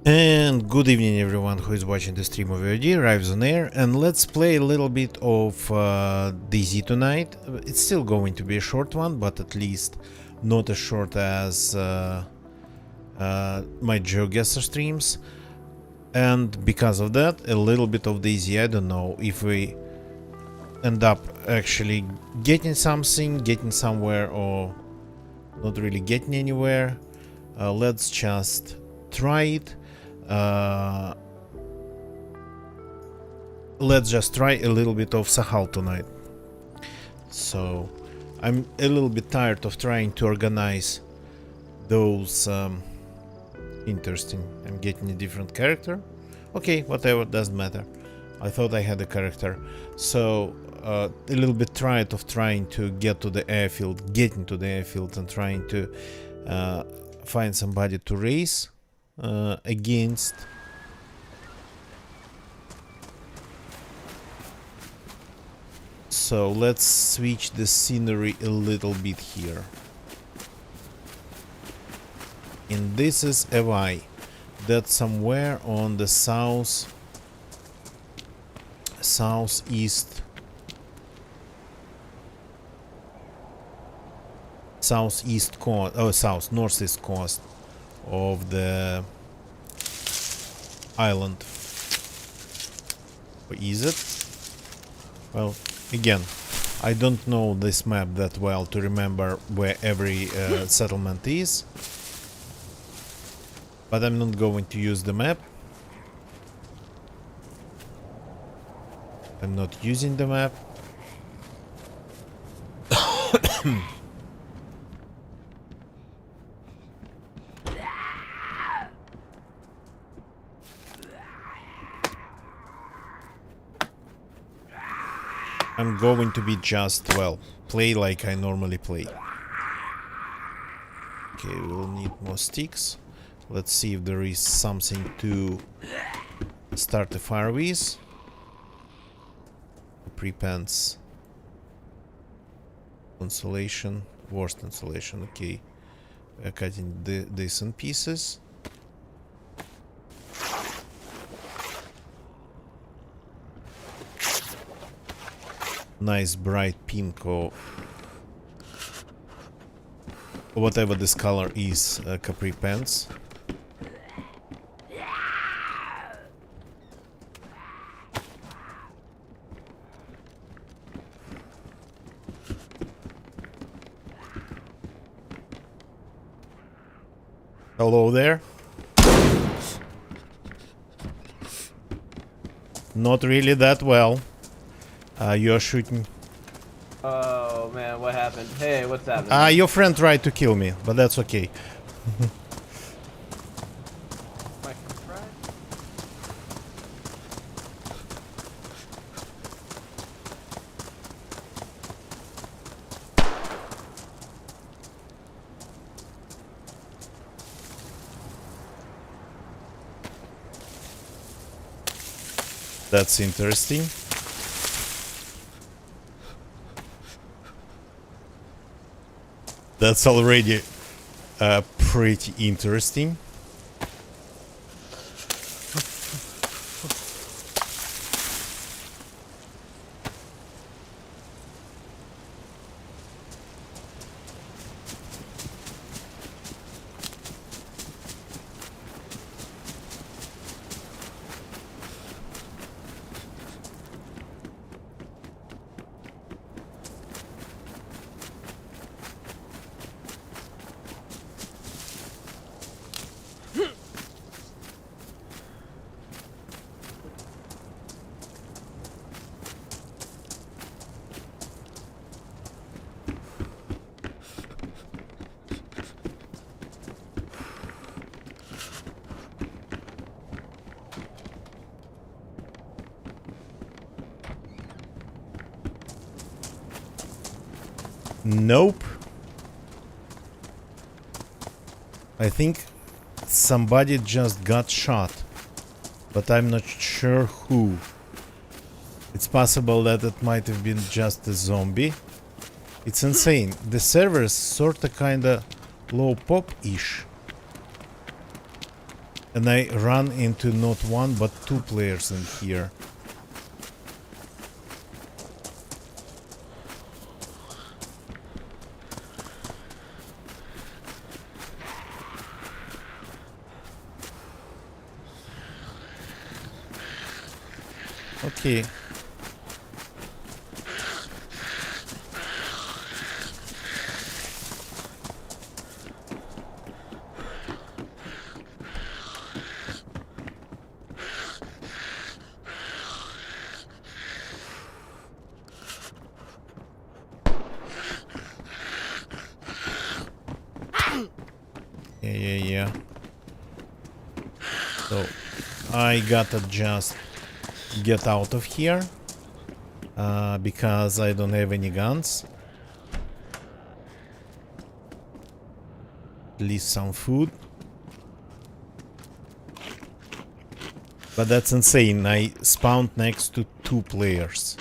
And good evening everyone who is watching the stream of VOD, Rives on Air, and let's play a little bit of DZ tonight. It's still going to be a short one, but at least not as short as my GeoGuessr streams. And because of that, a little bit of DZ, I don't know if we end up actually getting something, getting somewhere, or not really getting anywhere. Let's just try it. Let's just try a little bit of Sakhal tonight. So I'm a little bit tired of trying to organize those. Interesting. I'm getting a different character. Okay, whatever, doesn't matter. I thought I had a character. So a little bit tired of trying to get to the airfield, getting to the airfield, and trying to find somebody to race against. So let's switch the scenery a little bit here. And this is Evi. That's somewhere on the southeast coast, northeast coast of the island. Or is it? Well, again, I don't know this map that well to remember where every settlement is. But I'm not going to use the map. I'm not using the map. I'm going to be just, well, play like I normally play. Okay, we'll need more sticks. Let's see if there is something to start the fire with. Prepends. Insulation. Worst insulation. Okay. We're cutting this in pieces. Nice bright pink or whatever this color is, capri pants. Hello there. Not really that well. You're shooting. Oh man, what happened? Hey, what's happening? Your friend tried to kill me, but that's okay. My friend? That's interesting. That's already pretty interesting. Nope. I think somebody just got shot, but I'm not sure who. It's possible that it might have been just a zombie. It's insane. The server's sorta kinda low pop-ish. And I run into not one but two players in here. Okay. Yeah. So I gotta just get out of here because I don't have any guns. At least some food. But that's insane. I spawned next to two players.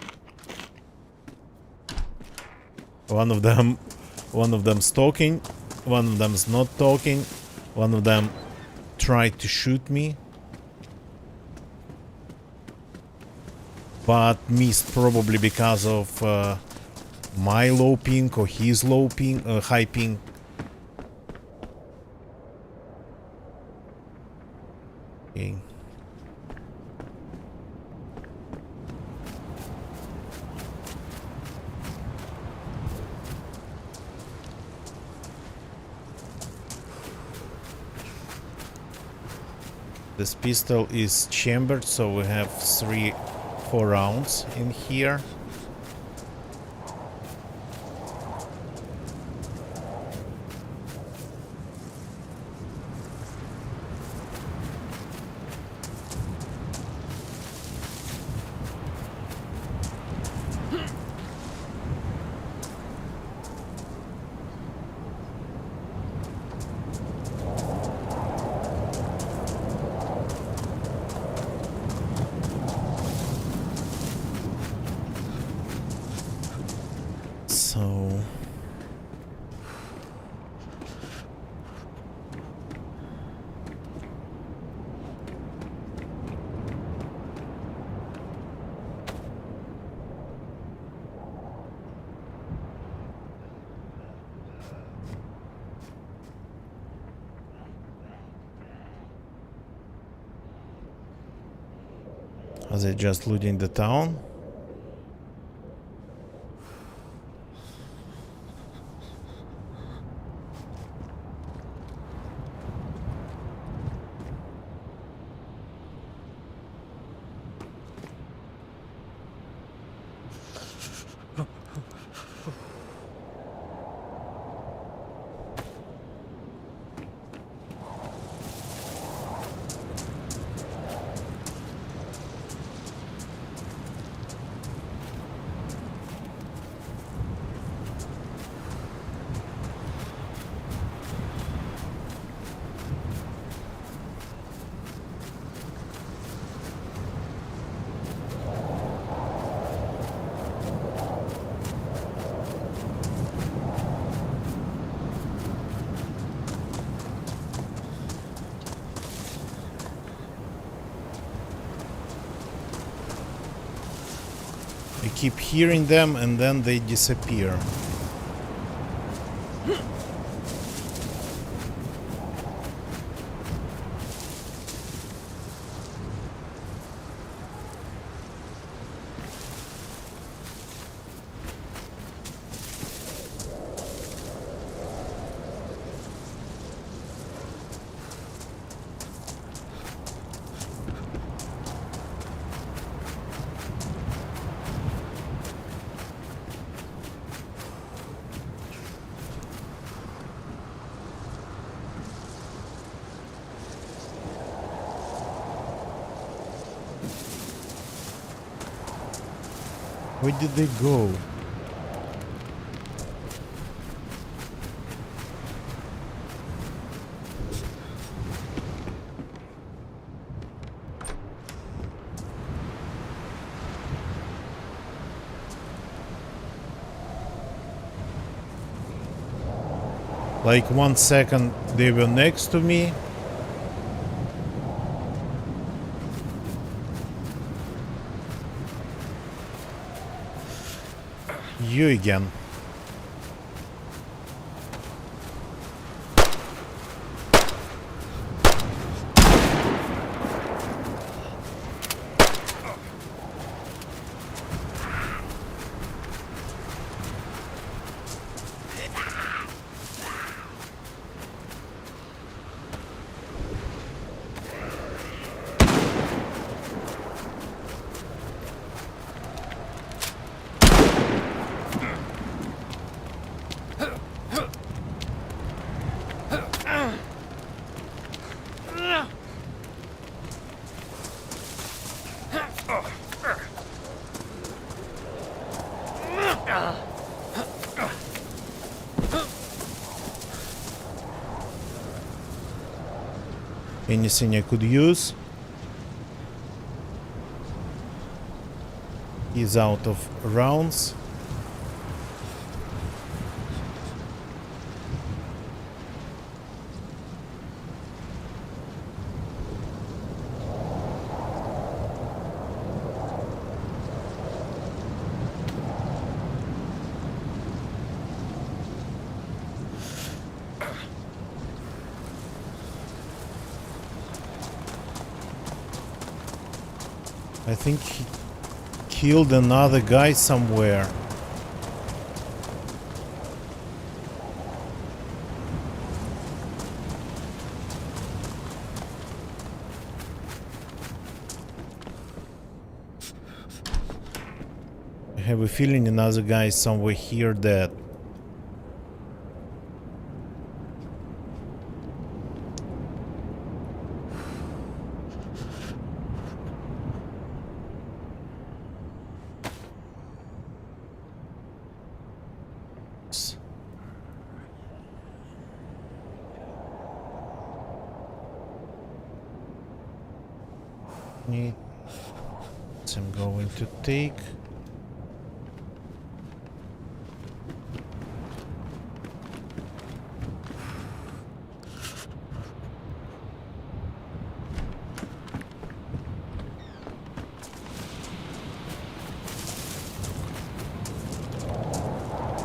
One of them's talking, one of them's not talking, one of them tried to shoot me, but missed probably because of my low ping or his low ping, high ping. Okay. This pistol is chambered, so we have 4 rounds in here. So are they just looting the town? I keep hearing them and then they disappear. Where did they go? Like 1 second they were next to me, You again. Anything I could use? He's out of rounds. I think he killed another guy somewhere. I have a feeling another guy is somewhere here dead. I'm going to take.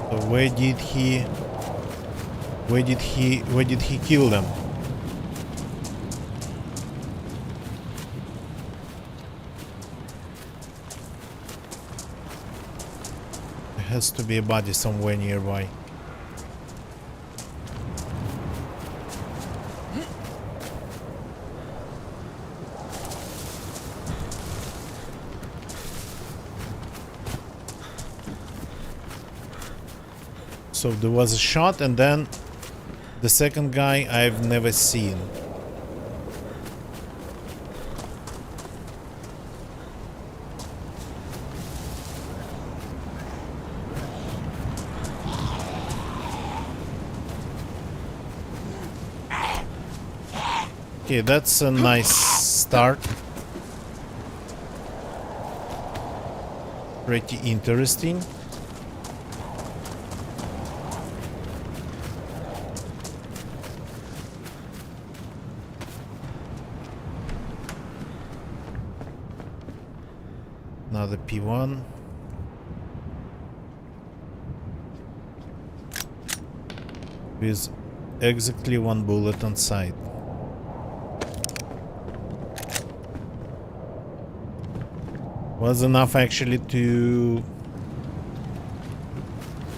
So where did he kill them? Has to be a body somewhere nearby. So there was a shot, and then the second guy I've never seen. Okay, that's a nice start. Pretty interesting. Another P1. With exactly one bullet on sight. Was enough actually to...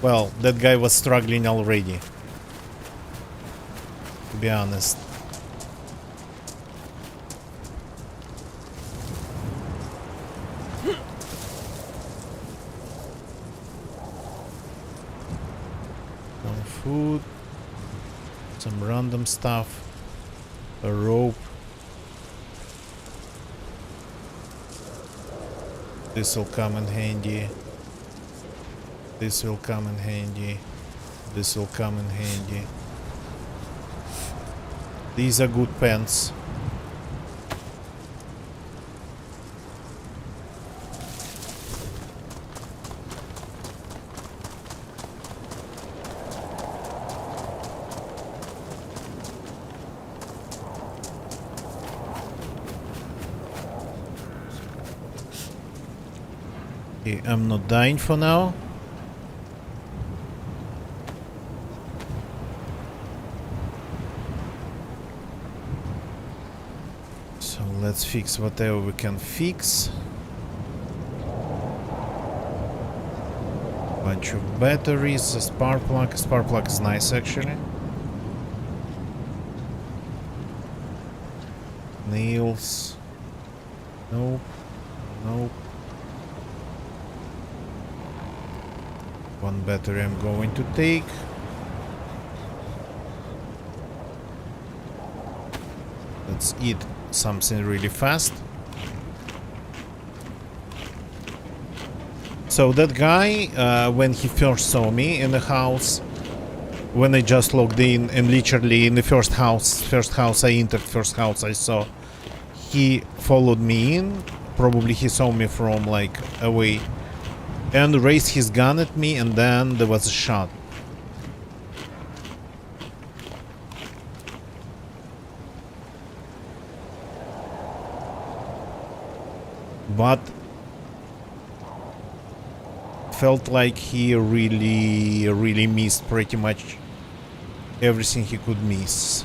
Well, that guy was struggling already, to be honest. Some food, some random stuff, a rope. This will come in handy. This will come in handy. This will come in handy. These are good pants. Okay, I'm not dying for now. So let's fix whatever we can fix. Bunch of batteries, a spark plug. Spark plug is nice actually. Nails. Nope. Nope. One battery I'm going to take. Let's eat something really fast. So that guy, when he first saw me in the house, when I just logged in, and literally in the first house I entered, first house I saw, he followed me in. Probably he saw me from like away and raised his gun at me, and then there was a shot. But felt like he really missed pretty much everything he could miss.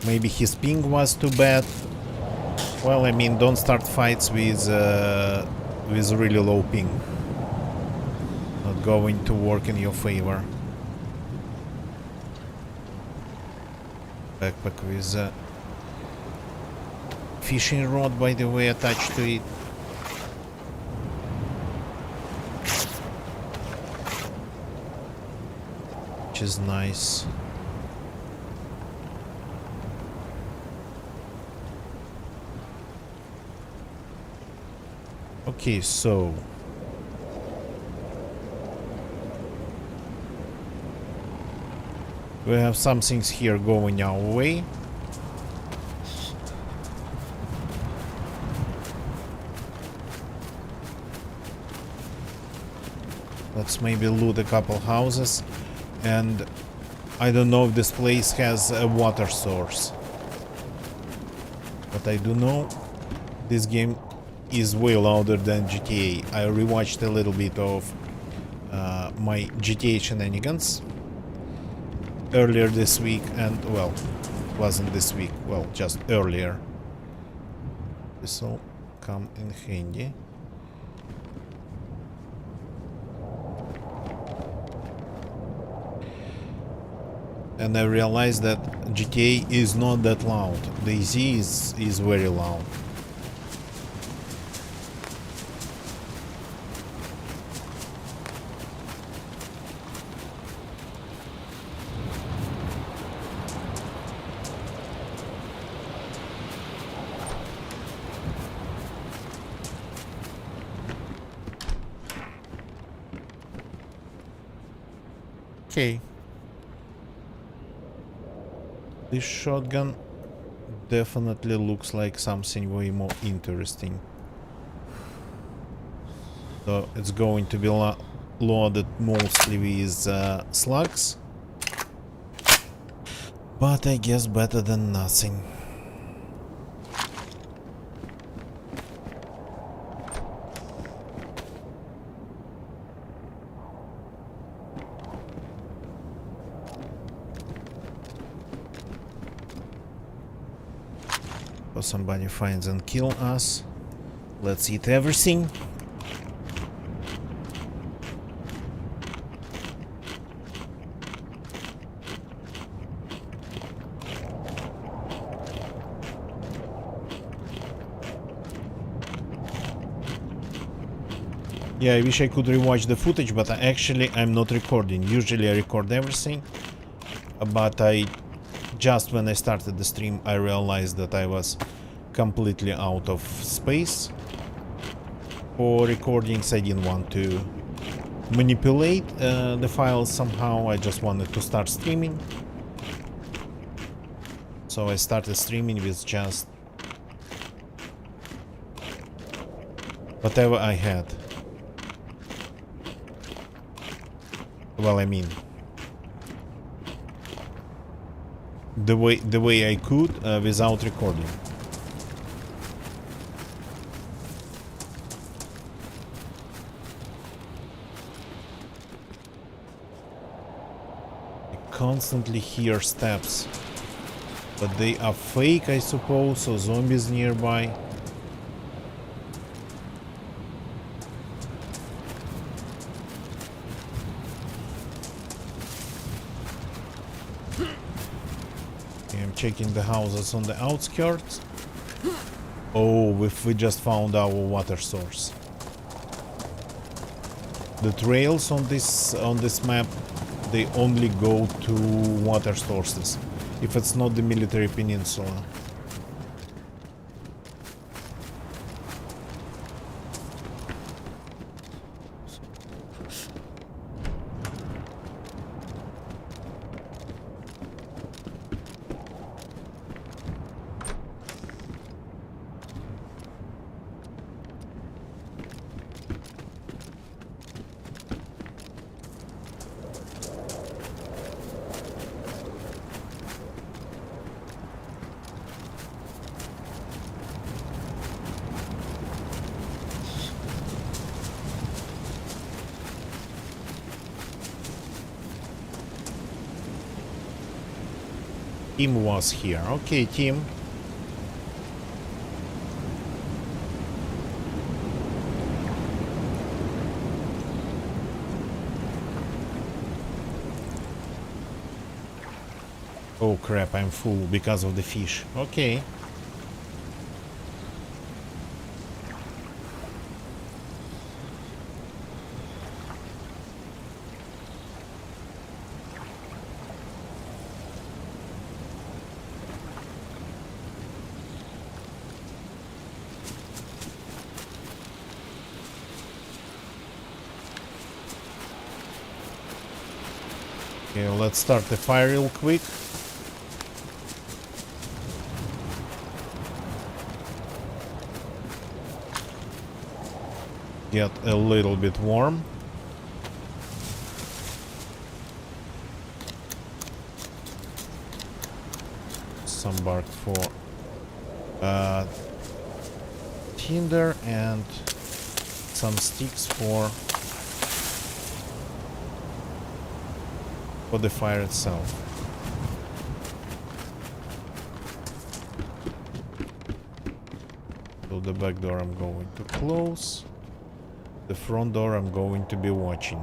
Maybe his ping was too bad. Well, I mean, don't start fights with really low ping. Not going to work in your favor. Backpack with a fishing rod, by the way, attached to it. Which is nice. Okay, so we have some things here going our way. Let's maybe loot a couple houses, and I don't know if this place has a water source, but I do know this game is way louder than GTA. I rewatched a little bit of my GTA shenanigans earlier this week, and well, wasn't this week, well, just earlier. This will come in handy. And I realized that GTA is not that loud. The DayZ is very loud. Okay. This shotgun definitely looks like something way more interesting. So it's going to be loaded mostly with slugs. But I guess better than nothing. Or somebody finds and kill us. Let's eat everything. Yeah, I wish I could rewatch the footage, but I'm not recording. Usually I record everything, but just when I started the stream, I realized that I was completely out of space for recordings. I didn't want to manipulate the files somehow. I just wanted to start streaming. So I started streaming with just whatever I had. Well, I mean, the way I could without recording. constantly hear steps. But they are fake, I suppose, or zombies nearby. Okay, I'm checking the houses on the outskirts. Oh, we just found our water source. The trails on this map, they only go to water sources. If it's not the military peninsula. Tim was here. Okay, Tim. Oh crap, I'm full because of the fish. Okay. Okay, let's start the fire real quick. Get a little bit warm. Some bark for tinder and some sticks for the fire itself. So the back door I'm going to close. The front door I'm going to be watching.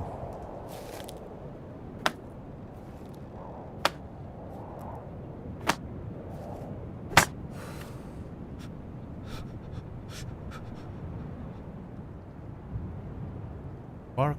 Park.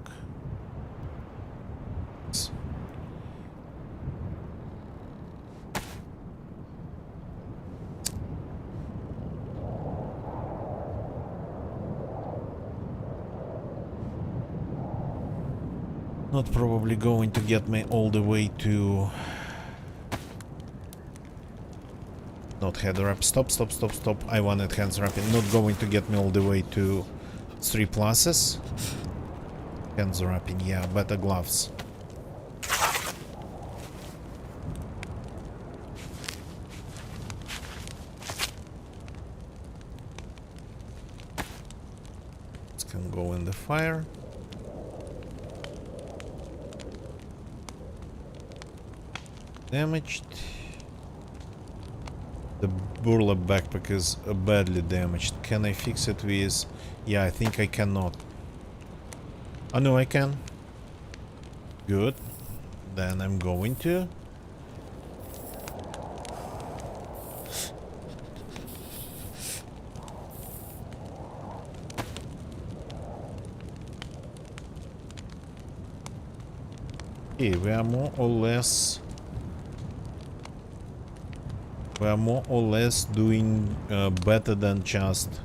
Not probably going to get me all the way to... Not head wrap. Stop. I wanted hands wrapping. Not going to get me all the way to 3 pluses. Hands wrapping, yeah, better gloves. This can go in the fire. Damaged. The burlap backpack is badly damaged. Can I fix it with... Yeah, I think I cannot. Oh no, I can. Good. Then I'm going to. Okay, we are more or less doing better than just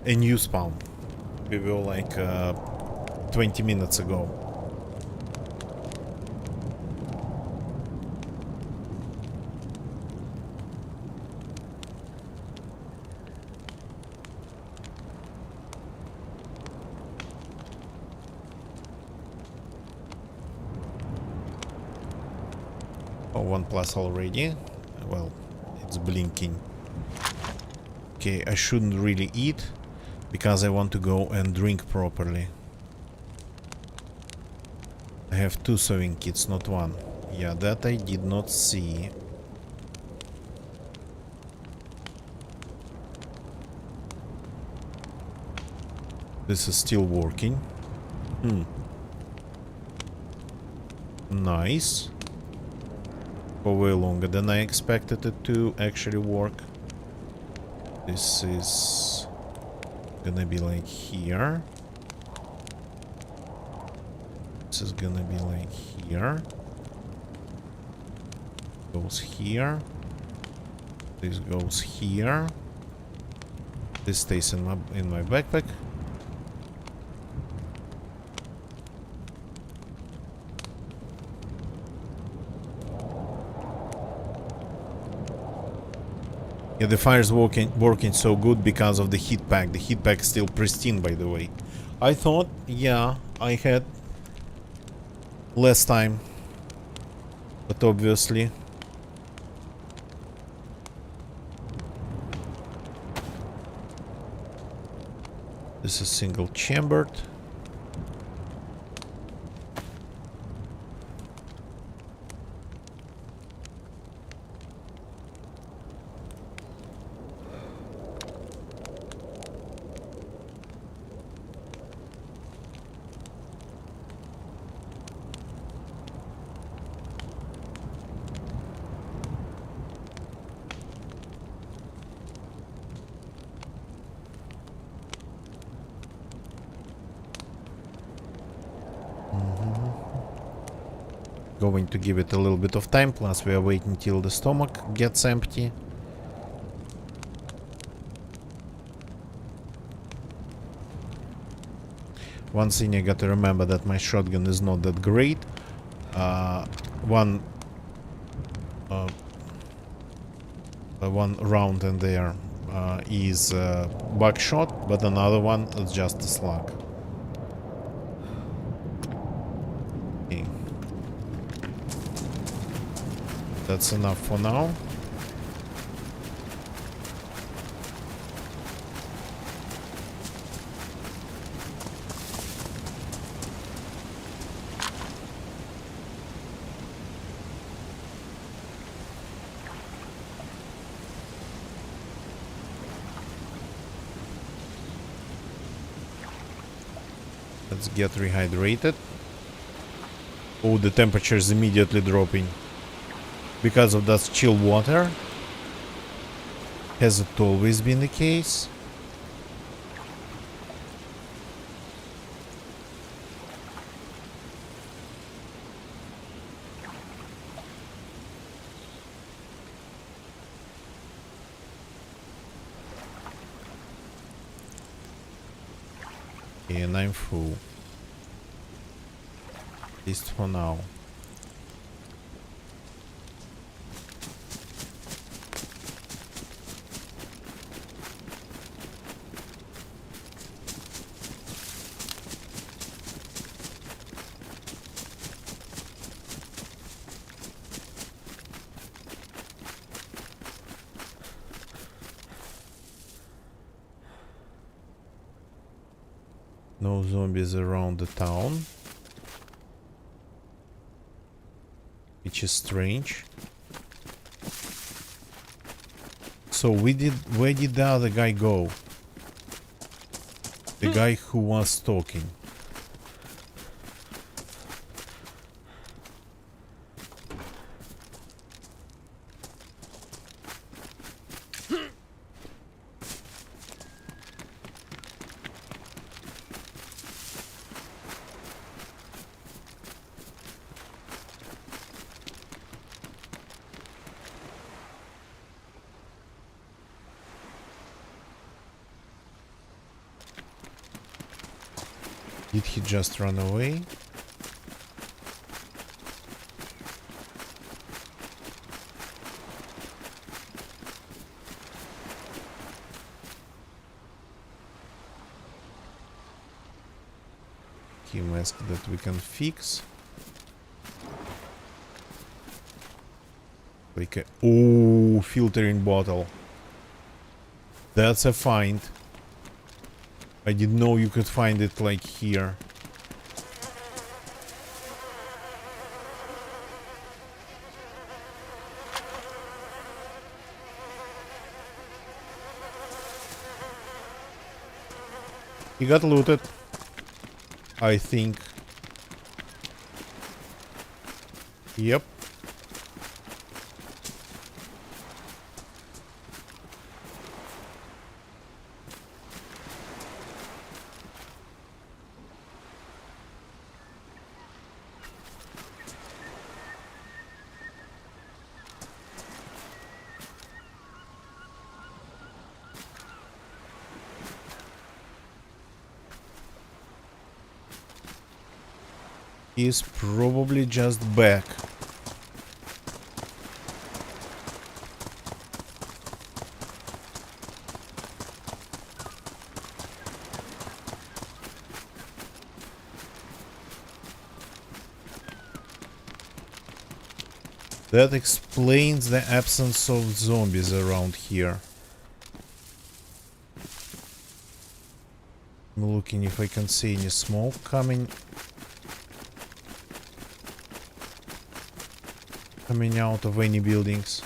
a new spawn. We were like 20 minutes ago. Oh, 1 plus already. Well, it's blinking. Okay, I shouldn't really eat because I want to go and drink properly. I have 2 sewing kits, not 1. Yeah, that I did not see. This is still working. Nice. For way longer than I expected it to actually work. This is gonna be like here. This is gonna be like here. Goes here. This goes here. This stays in my backpack. Yeah, the fire's working so good because of the heat pack. The heat pack is still pristine, by the way. I thought, yeah, I had less time, but obviously this is single chambered. Going to give it a little bit of time, plus we are waiting till the stomach gets empty. One thing I gotta remember, that my shotgun is not that great. One round in there is buckshot, but another one is just a slug. Okay. That's enough for now. Let's get rehydrated. Oh, the temperature is immediately dropping because of that chill water. Has it always been the case? Okay, and I'm full. At least for now. No zombies around the town, which is strange. So where did the other guy go? The guy who was talking. Did he just run away? Key mask that we can fix. Like a... Oh, filtering bottle. That's a find. I didn't know you could find it like here. He got looted, I think. Yep. He's probably just back. That explains the absence of zombies around here. I'm looking if I can see any smoke coming out of any buildings.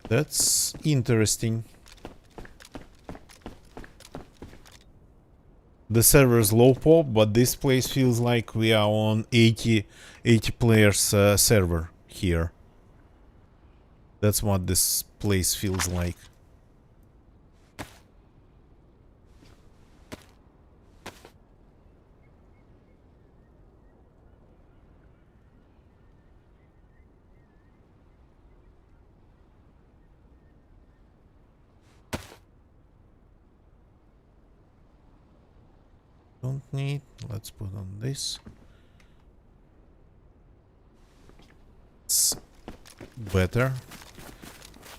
That's interesting. The server's low pop, but this place feels like we are on 80 players server here. That's what this place feels like. Don't need. Let's put on this. It's better.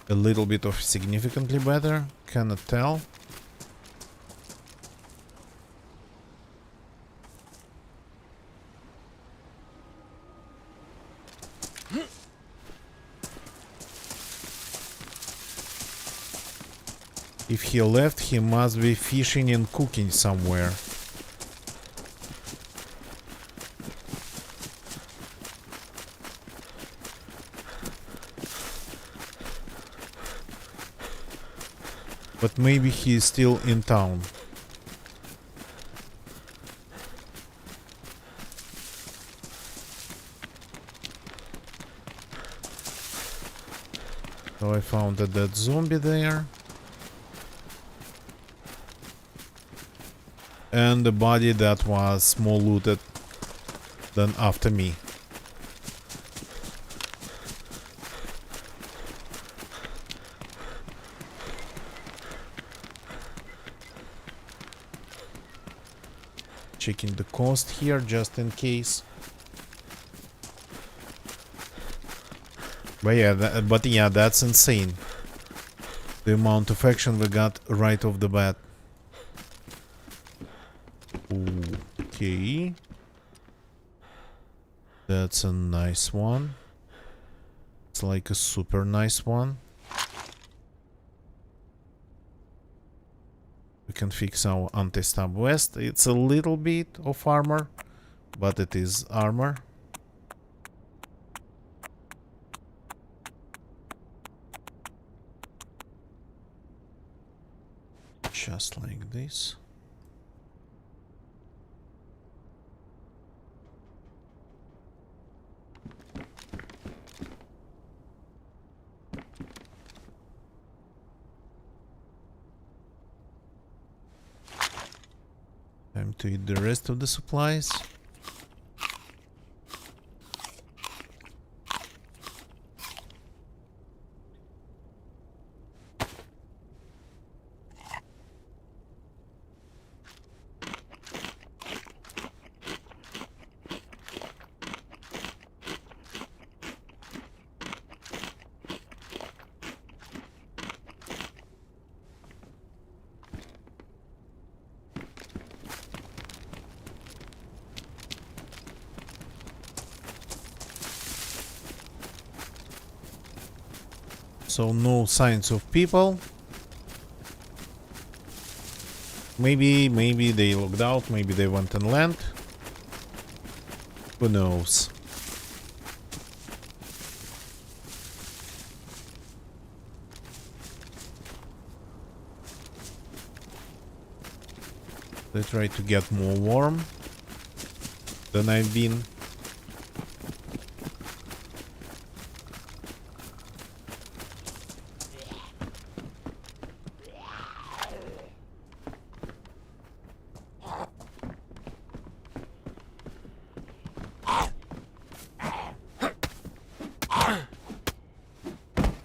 A little bit of significantly better. Cannot tell. If he left, he must be fishing and cooking somewhere. But maybe he is still in town. So I found a dead zombie there. And the body that was more looted than after me. Checking the cost here just in case. But yeah, that's insane. The amount of action we got right off the bat. Okay. That's a nice one. It's like a super nice one. We can fix our anti-stab vest. It's a little bit of armor, but it is armor. Just like this. Time to eat the rest of the supplies. So no signs of people. Maybe they logged out, maybe they went and land. Who knows? They try to get more warm than I've been.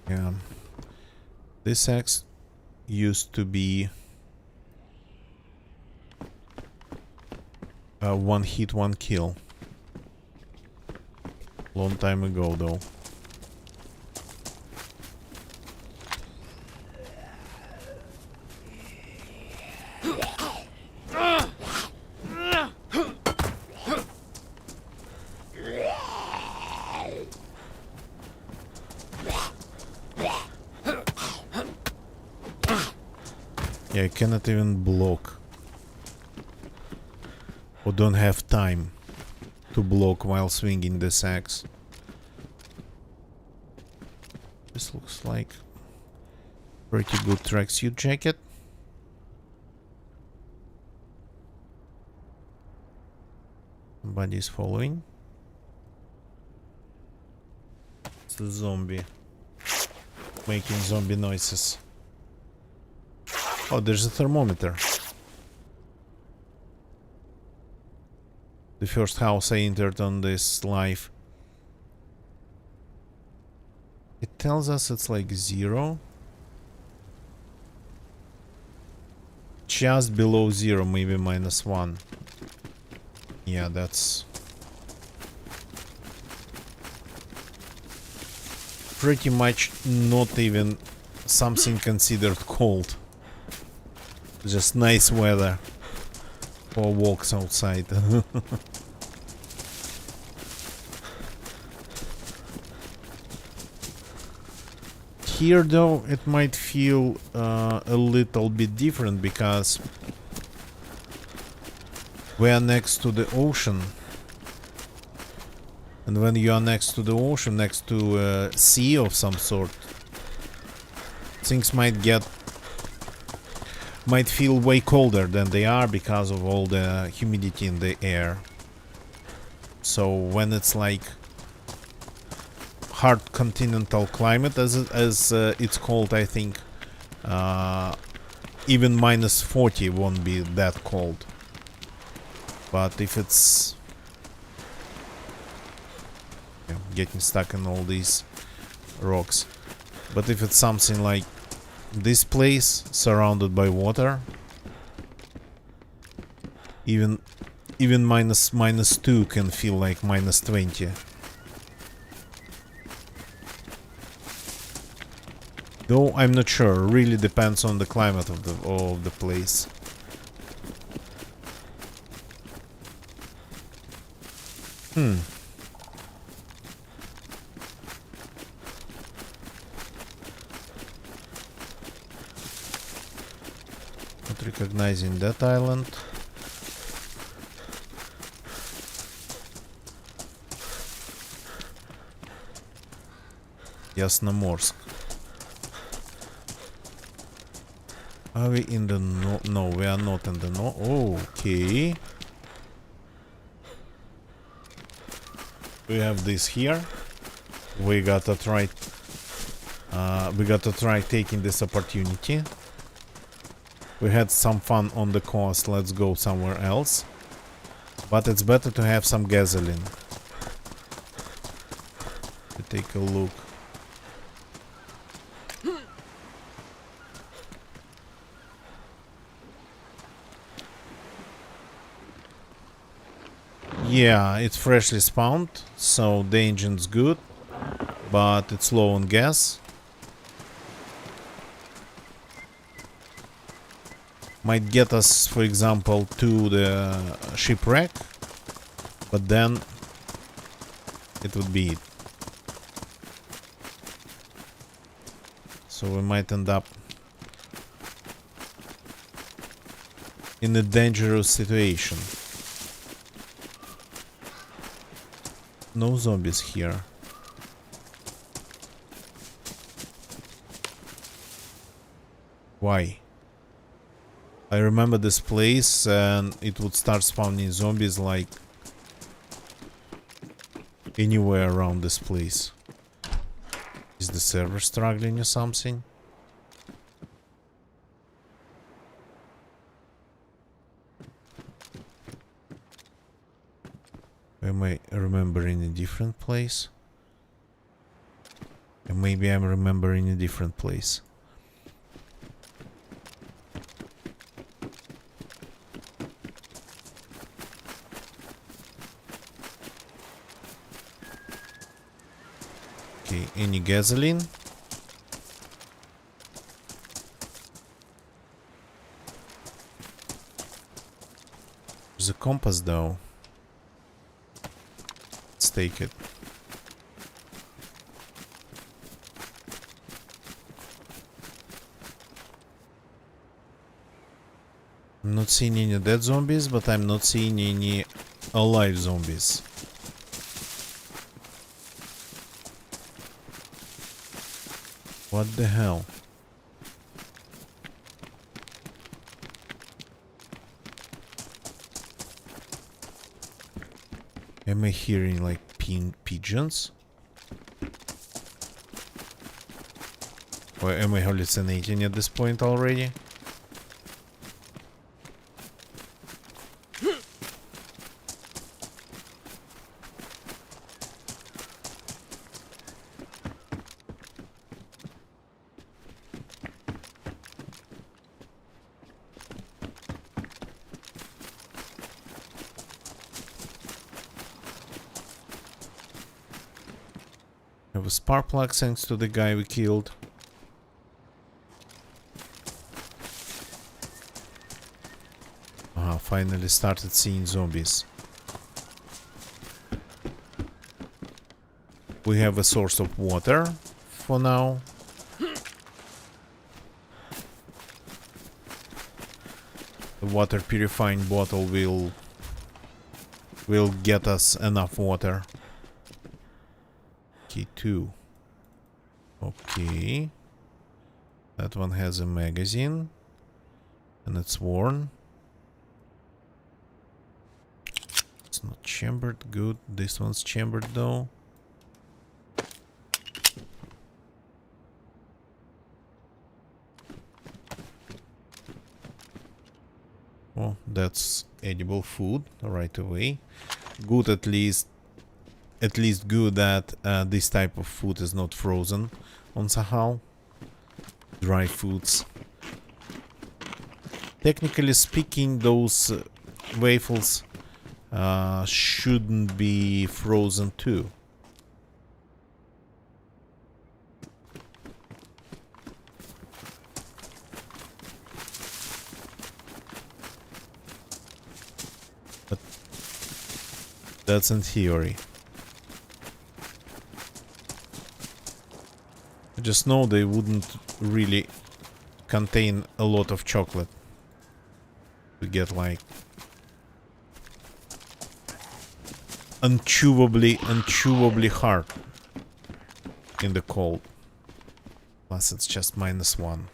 Yeah. This axe used to be one hit, one kill. Long time ago, though. Yeah, I cannot even block. Or don't have time to block while swinging this axe. This looks like pretty good tracksuit jacket. Somebody's following. It's a zombie making zombie noises. Oh, there's a thermometer. The first house I entered on this live. It tells us it's like 0. Just below 0, maybe -1. Yeah, that's pretty much not even something considered cold. Just nice weather for walks outside. Here though it might feel a little bit different because we are next to the ocean, and when you are next to the ocean, next to a sea of some sort, things might feel way colder than they are because of all the humidity in the air. So when it's like hard continental climate, as it's called, I think even -40 won't be that cold. But if it's getting stuck in all these rocks, but if it's something like this place surrounded by water, even -2 can feel like -20. Though I'm not sure, really depends on the climate of the place. Not recognizing that island. Yasnomorsk. Are we in the no? No, we are not in the no. Okay. We have this here. We gotta try. Taking this opportunity. We had some fun on the coast. Let's go somewhere else. But it's better to have some gasoline. Take a look. Yeah, it's freshly spawned, so the engine's good, but it's low on gas. Might get us, for example, to the shipwreck, but then it would be it. So we might end up in a dangerous situation. No zombies here. Why? I remember this place and it would start spawning zombies like anywhere around this place. Is the server struggling or something? Am I remembering a different place? And maybe I'm remembering a different place. Okay, any gasoline? There's a compass though. Let's take it. I'm not seeing any dead zombies, but I'm not seeing any alive zombies. What the hell? Am I hearing like pigeons? Or am I hallucinating at this point already? Have a spark plug thanks to the guy we killed. Finally started seeing zombies. We have a source of water for now. The water purifying bottle will get us enough water. Key 2. Okay. That one has a magazine. And it's worn. It's not chambered. Good. This one's chambered though. Oh, that's edible food right away. Good, at least good that this type of food is not frozen on Sakhal. Dry foods. Technically speaking, those waffles shouldn't be frozen too. But that's in theory. I just know they wouldn't really contain a lot of chocolate to get like unchewably hard in the cold. Plus it's just -1.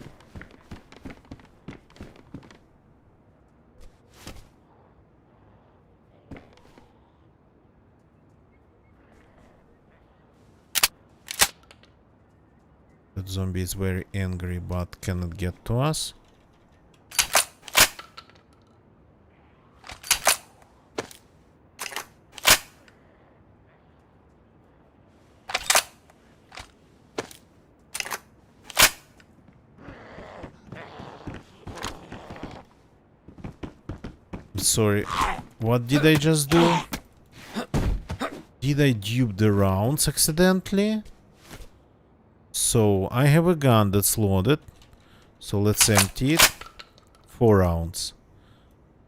That zombie is very angry but cannot get to us. Sorry, what did I just do? Did I dupe the rounds accidentally? So, I have a gun that's loaded. So, let's empty it. 4 rounds.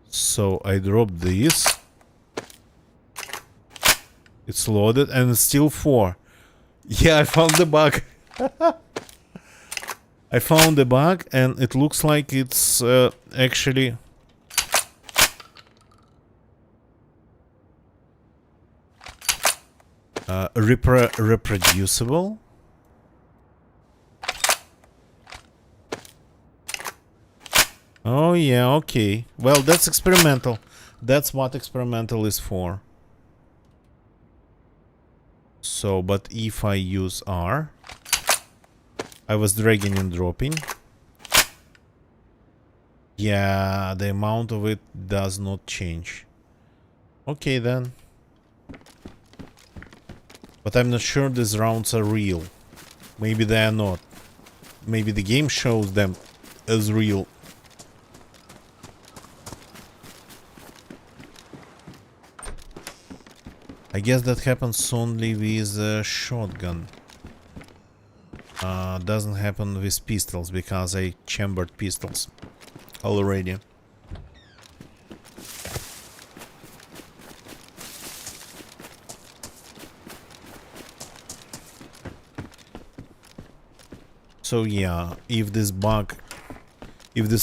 So, I drop this. It's loaded and it's still 4. Yeah, I found the bug. I found a bug, and it looks like it's actually reproducible. Oh yeah, okay. Well, that's experimental. That's what experimental is for. So, but if I use R, I was dragging and dropping. Yeah, the amount of it does not change. Okay then. But I'm not sure these rounds are real. Maybe they are not. Maybe the game shows them as real. I guess that happens only with a shotgun. Doesn't happen with pistols because I chambered pistols already. So yeah, if this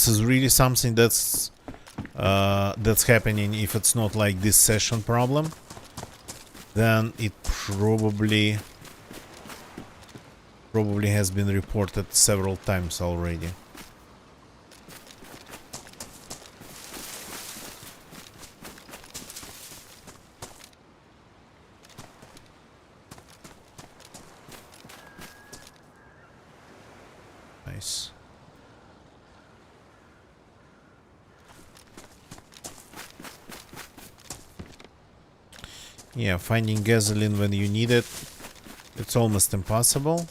is really something that's happening, if it's not like this session problem, then it probably has been reported several times already. Nice. Yeah, finding gasoline when you need it, it's almost impossible.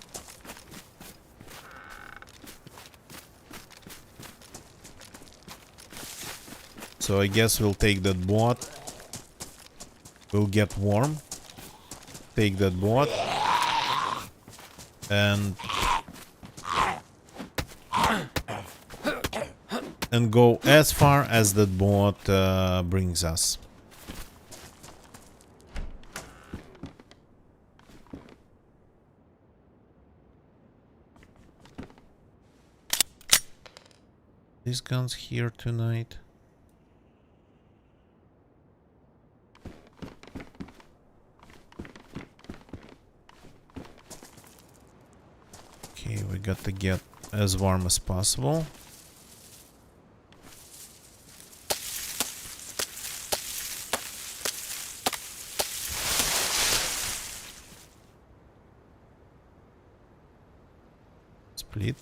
So I guess we'll take that boat. We'll get warm. Take that boat. And go as far as that boat brings us. These guns here tonight. Okay, we got to get as warm as possible. Split.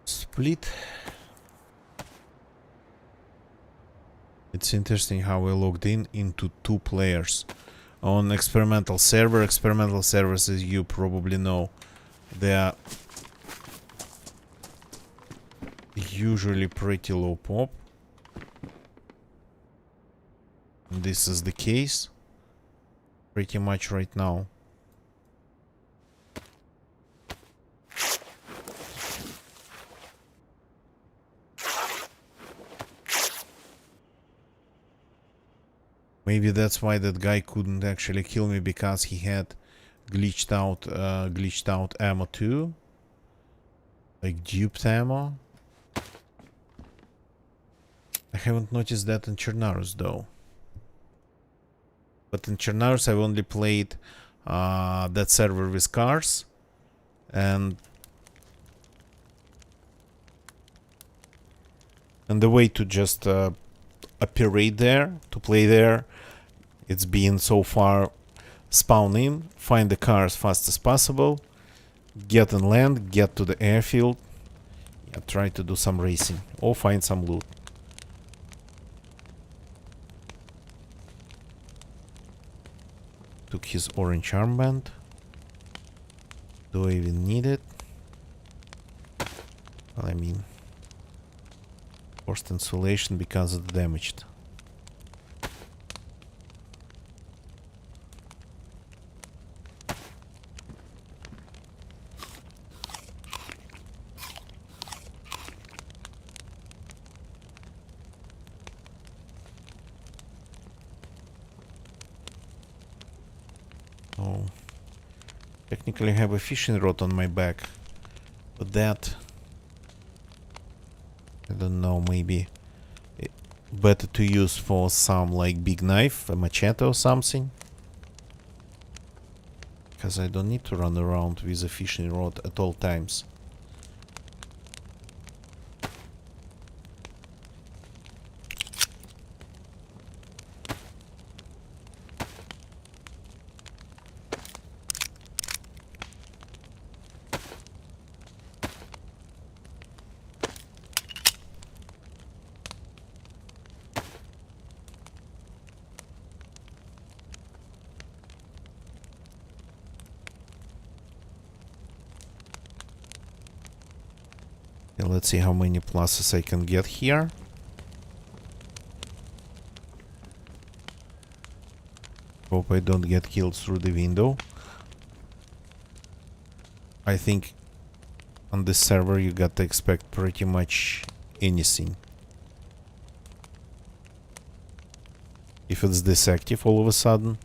Split. It's interesting how we logged into 2 players on experimental server. Experimental servers, as you probably know, they are usually pretty low pop. This is the case pretty much right now. Maybe that's why that guy couldn't actually kill me, because he had glitched out ammo too, like duped ammo. I haven't noticed that in Chernarus though. But in Chernarus I've only played that server with cars, and the way to just operate there, to play there, it's been so far spawn in, find the car as fast as possible, get on land, get to the airfield, yeah, try to do some racing or find some loot. Took his orange armband. Do I even need it? Well, I mean, forced insulation because it's damaged. Technically I have a fishing rod on my back. But that... I don't know, maybe... better to use for some like big knife, a machete or something. Because I don't need to run around with a fishing rod at all times. Let's see how many pluses I can get here. Hope I don't get killed through the window. I think on this server you got to expect pretty much anything. If it's this active all of a sudden.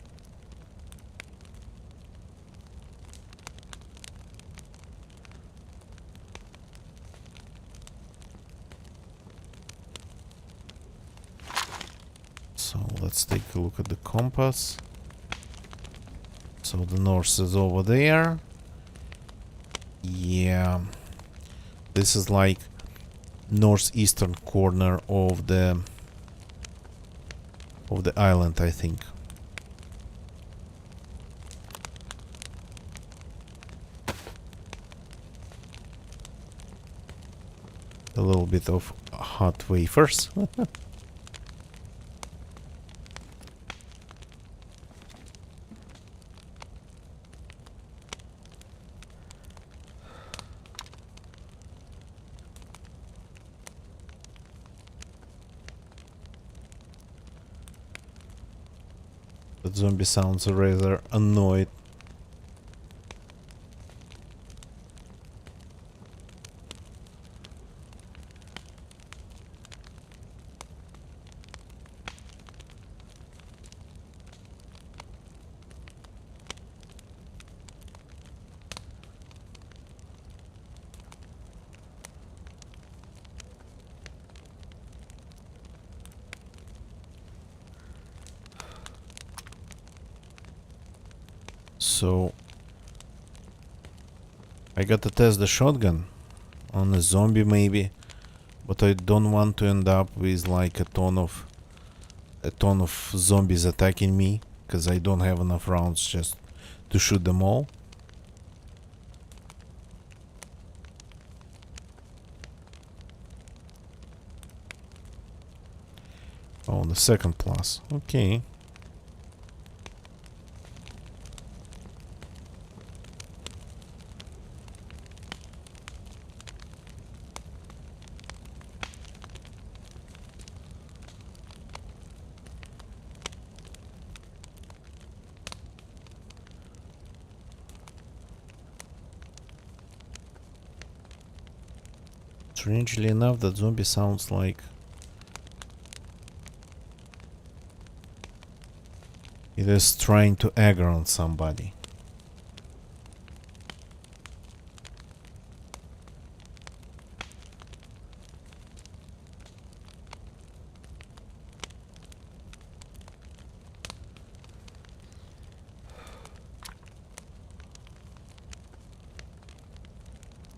So let's take a look at the compass. So the north is over there. Yeah. This is like northeastern corner of the island, I think. A little bit of hot wafers. The zombie sounds rather annoyed. So I gotta test the shotgun on a zombie maybe, but I don't want to end up with like a ton of zombies attacking me, because I don't have enough rounds just to shoot them all. Oh, the second plus. Okay. Strangely enough, that zombie sounds like it is trying to aggro on somebody.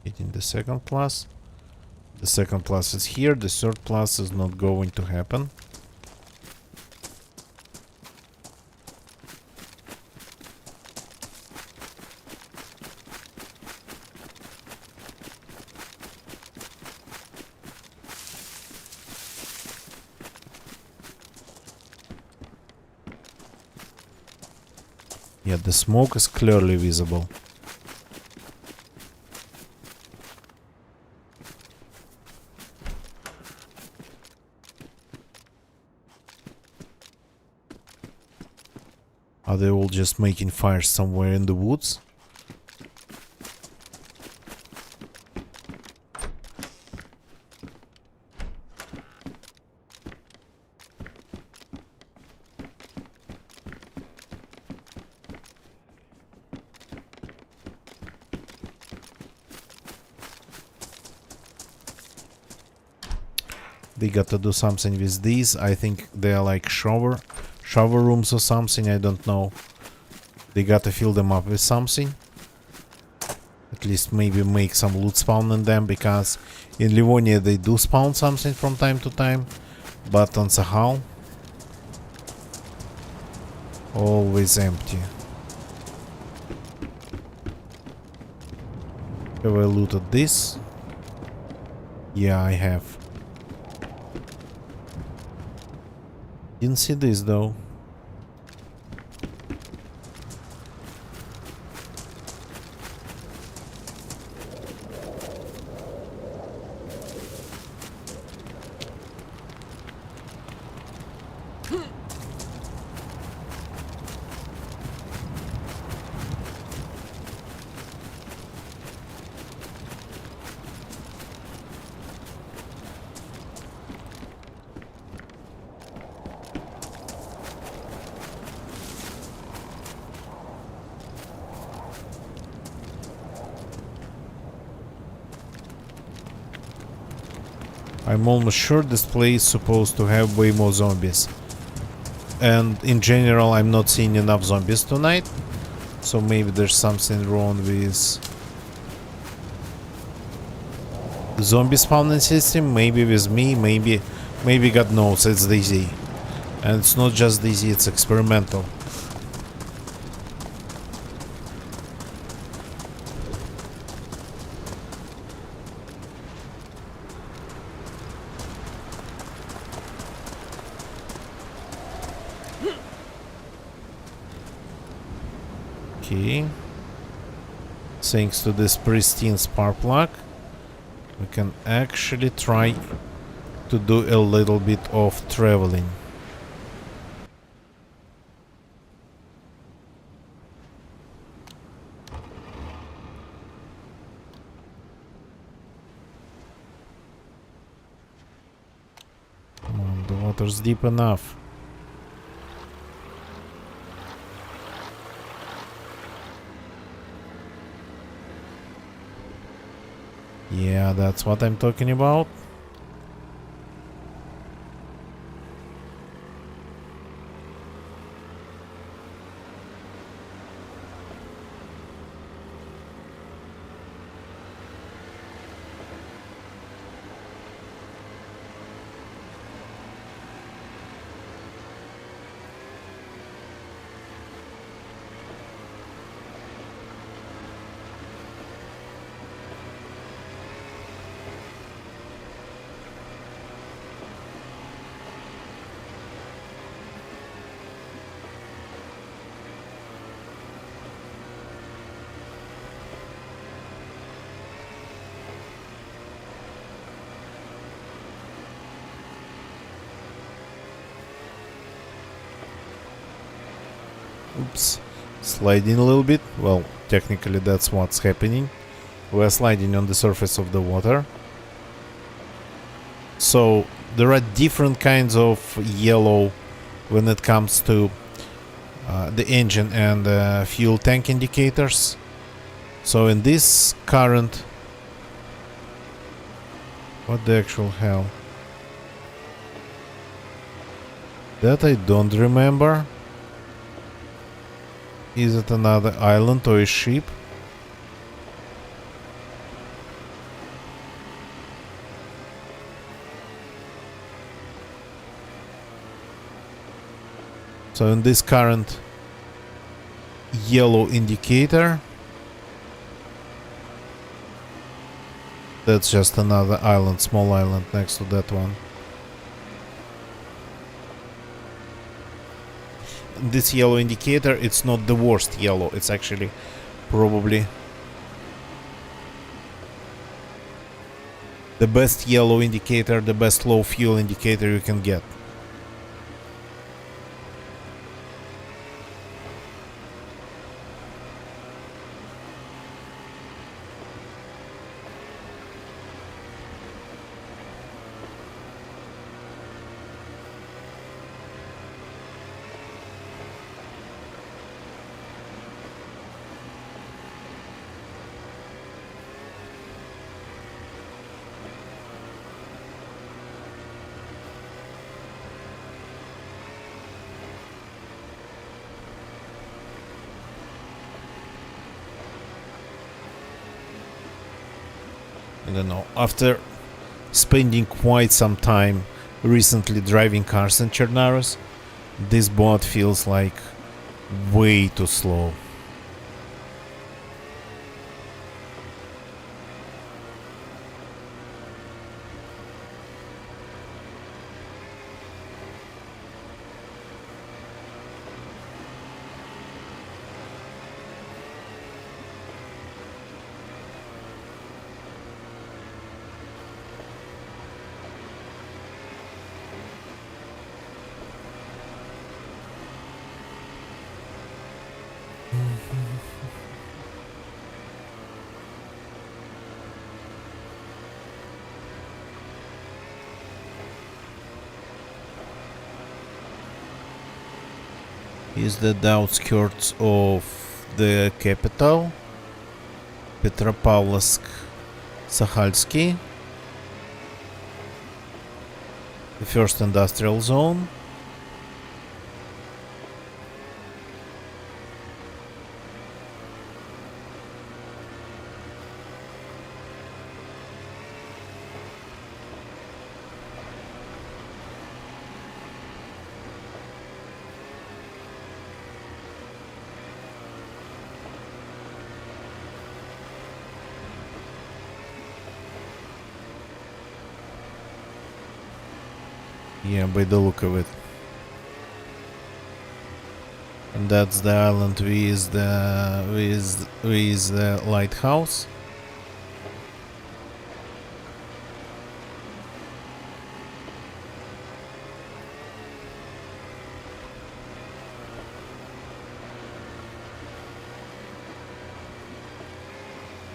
Hitting the second plus. The second plus is here, the third plus is not going to happen. Yeah, the smoke is clearly visible. Are they all just making fires somewhere in the woods? They got to do something with these. I think they're like shower rooms or something. I don't know. They got to fill them up with something. At least maybe make some loot spawn in them, because in Livonia they do spawn something from time to time, but on Sakhal always empty. Have I looted this? Yeah, I have. Didn't see this though. I'm almost sure this place is supposed to have way more zombies. And in general, I'm not seeing enough zombies tonight. So maybe there's something wrong with zombie spawning system. Maybe with me, maybe God knows it's DZ. And it's not just DZ, it's experimental. Okay. Thanks to this pristine spark plug, we can actually try to do a little bit of traveling. Come on, the water's deep enough. Yeah, that's what I'm talking about. Oops. Sliding a little bit. Well, technically that's what's happening. We're sliding on the surface of the water. So there are different kinds of yellow when it comes to the engine and fuel tank indicators. So in this current... What the actual hell? That I don't remember. Is it another island or a ship? So in this current yellow indicator, that's just another island, small island next to that one. This yellow indicator, it's not the worst yellow, it's actually probably the best yellow indicator, the best low fuel indicator you can get. don't know. After spending quite some time recently driving cars in Chernaros, this bot feels like way too slow. Is the outskirts of the capital, Petropavlovsk Sakhalsky, the first industrial zone. Yeah, by the look of it. And that's the island with the lighthouse.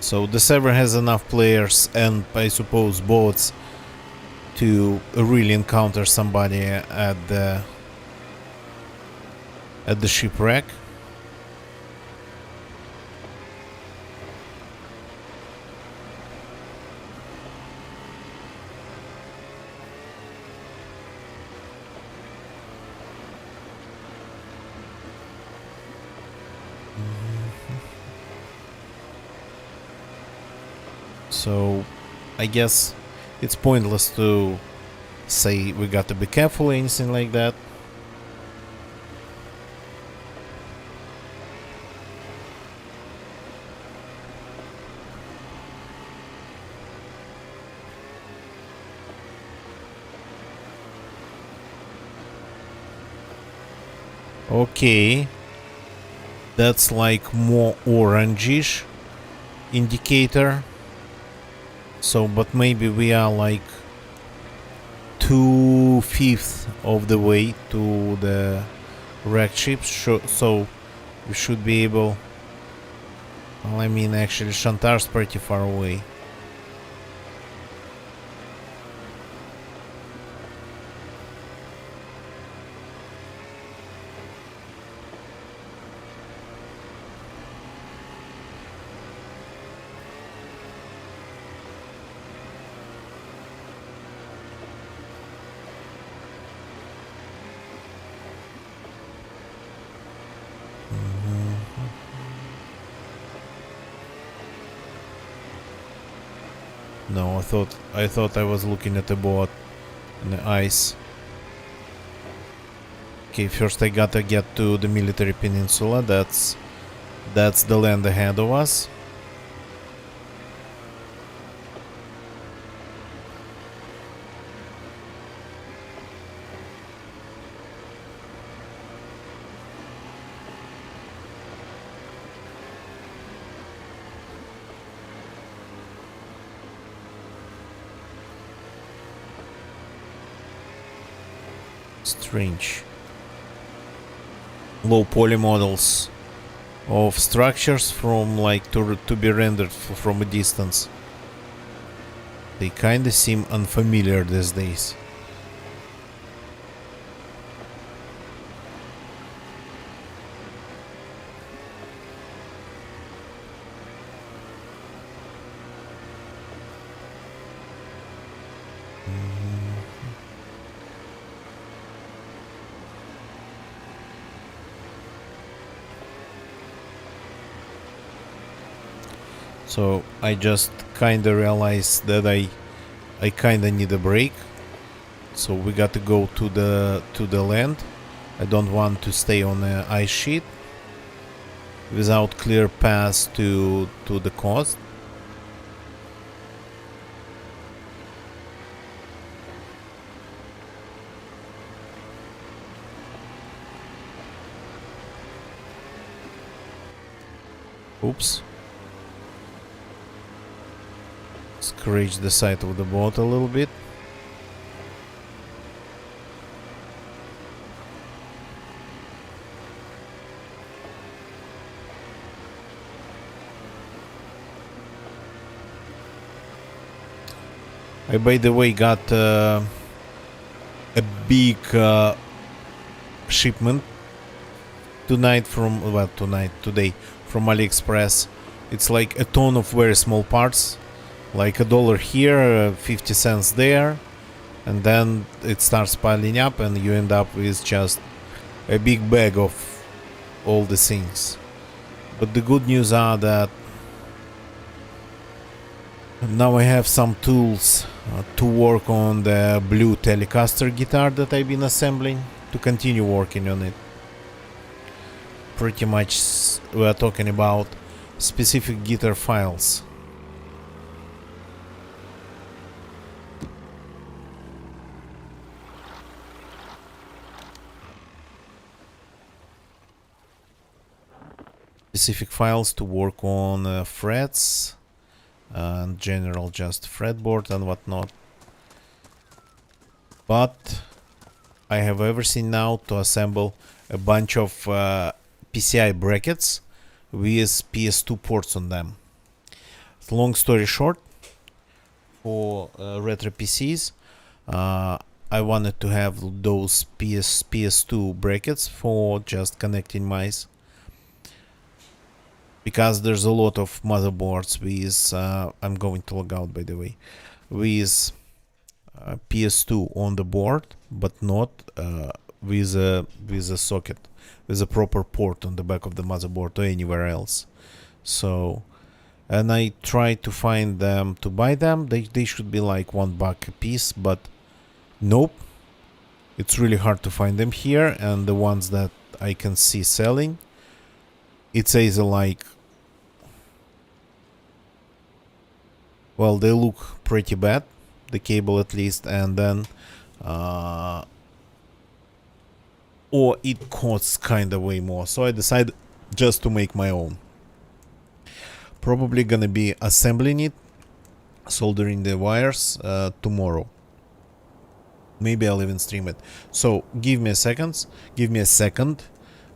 So the server has enough players and I suppose bots to really encounter somebody at the shipwreck. So I guess it's pointless to say we got to be careful or anything like that. Okay, that's like more orangish indicator. So, but maybe we are like 2/5 of the way to the wrecked ship, so we should be able. Well, I mean, actually, Shantar's pretty far away. No, I thought I was looking at the boat in the ice. Okay, first I gotta get to the military peninsula. That's the land ahead of us. Strange. Low poly models of structures from like to be rendered from a distance. They kinda seem unfamiliar these days. So I just kinda realized that I kinda need a break. So we got to go to the land. I don't want to stay on the ice sheet without clear path to the coast. Oops. Scratch the side of the boat a little bit. I, by the way, got a big shipment today from AliExpress. It's like a ton of very small parts, like $1 here, 50 cents there, and then it starts piling up and you end up with just a big bag of all the things. But the good news are that now I have some tools to work on the blue Telecaster guitar that I've been assembling, to continue working on it. Pretty much we're talking about specific guitar files. Specific files to work on frets and general just fretboard and whatnot. But I have everything now to assemble a bunch of PCI brackets with PS2 ports on them. Long story short, for retro PCs, I wanted to have those PS2 brackets for just connecting mice, because there's a lot of motherboards with I'm going to log out, by the way, with PS2 on the board, but not with a socket, with a proper port on the back of the motherboard or anywhere else. So, and I tried to find them to buy them. They should be like $1 a piece, but nope, it's really hard to find them here. And the ones that I can see selling, it says like, well, they look pretty bad, the cable at least, and then or it costs kinda way more. So I decided just to make my own. Probably gonna be assembling it, soldering the wires tomorrow. Maybe I'll even stream it. So give me a second.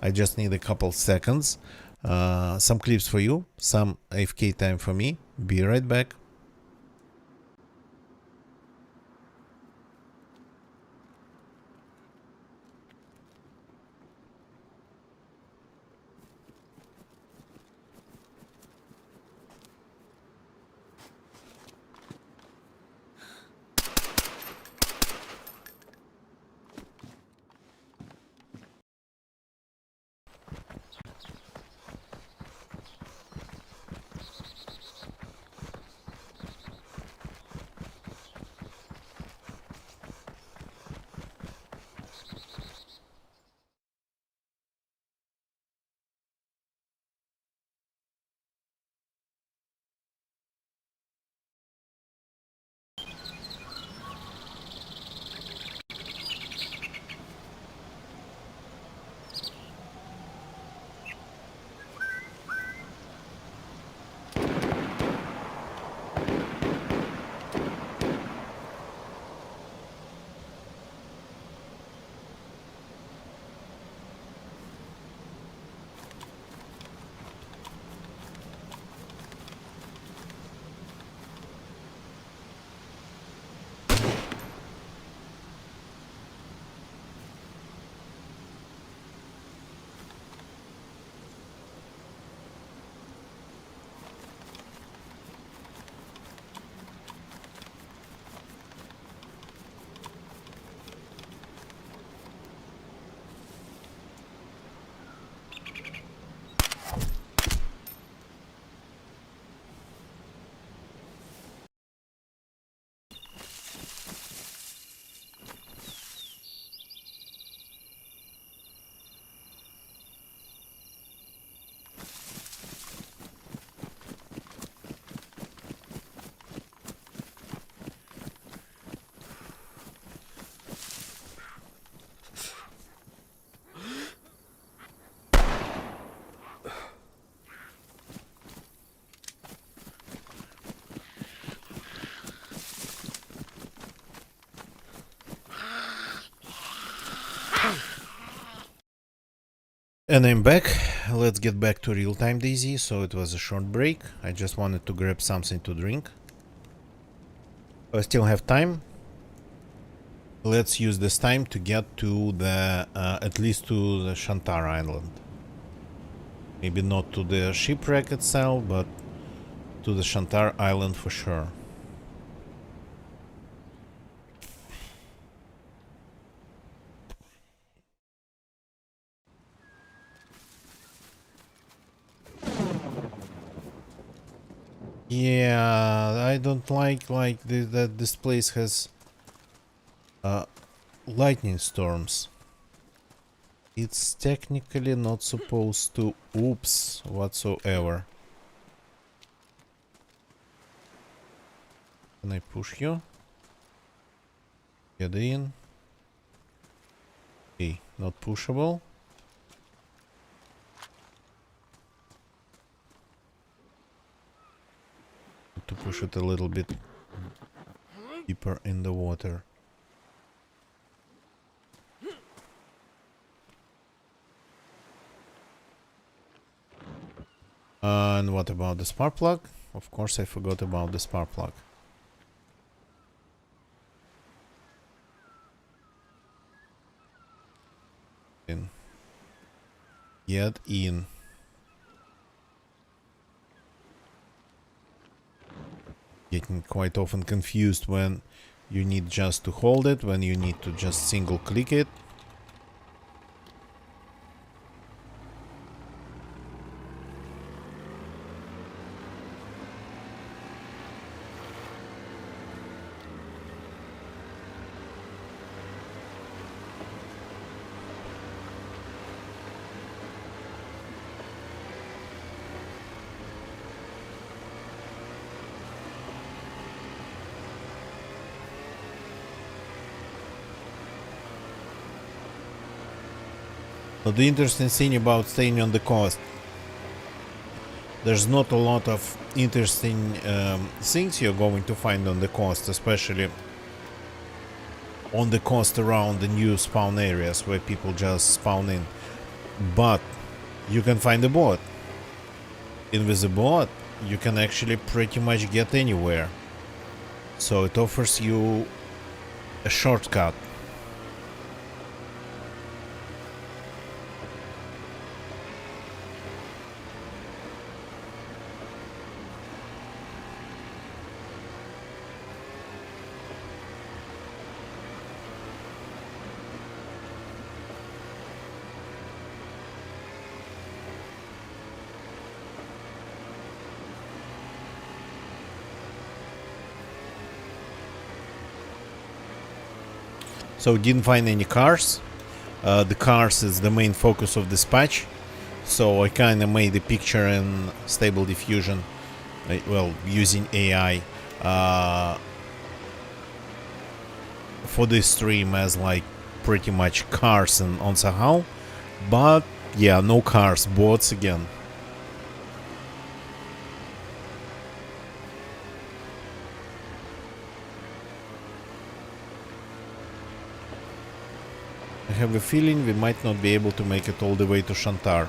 I just need a couple seconds. Some clips for you, some AFK time for me. Be right back. And I'm back. Let's get back to real-time DayZ. So it was a short break. I just wanted to grab something to drink. I still have time. Let's use this time to get to the, at least to the Shantar Island. Maybe not to the shipwreck itself, but to the Shantar Island for sure. Yeah, I don't like that this place has lightning storms. It's technically not supposed to. Oops, whatsoever. Can I push you? Get in. Okay, not pushable. To push it a little bit deeper in the water. And what about the spark plug? Of course I forgot about the spark plug. In. Get in. Getting quite often confused when you need just to hold it, when you need to just single click it. But the interesting thing about staying on the coast, there's not a lot of interesting things you're going to find on the coast, especially on the coast around the new spawn areas where people just spawn in. But you can find a boat. And with a boat, you can actually pretty much get anywhere. So it offers you a shortcut. So didn't find any cars. The cars is the main focus of this patch. So I kind of made a picture in Stable Diffusion, well, using AI for this stream as like pretty much cars on Sakhal. But yeah, no cars, boats again. I have a feeling we might not be able to make it all the way to Shantar.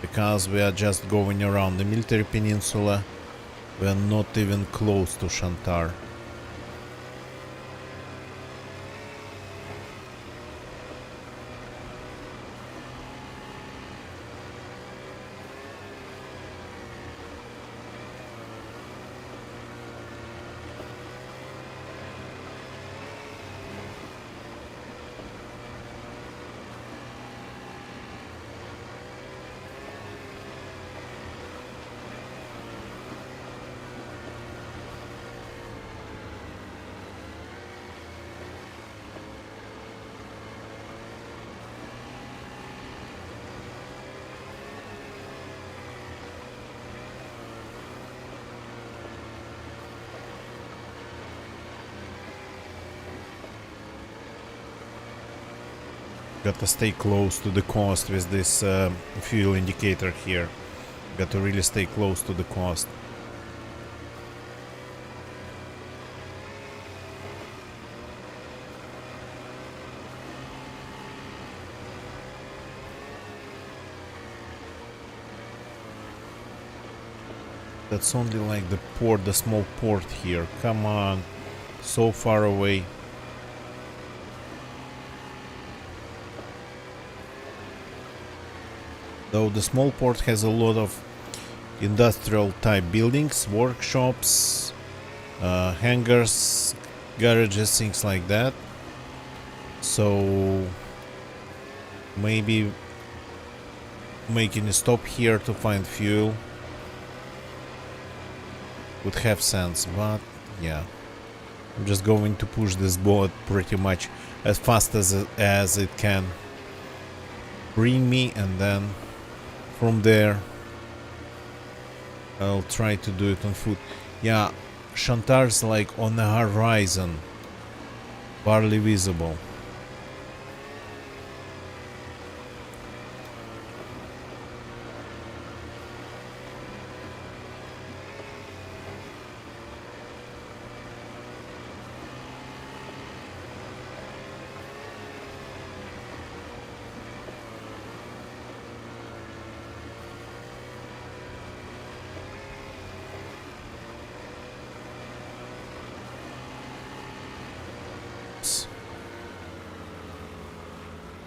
Because we are just going around the military peninsula. We are not even close to Shantar. Got to stay close to the coast with this fuel indicator here. Got to really stay close to the coast. That's only like the port, the small port here. Come on. So far away. Though the small port has a lot of industrial type buildings, workshops, hangars, garages, things like that. So maybe making a stop here to find fuel would have sense, but yeah, I'm just going to push this boat pretty much as fast as it can bring me, and then from there I'll try to do it on foot. Yeah, Shantar's like on the horizon, barely visible.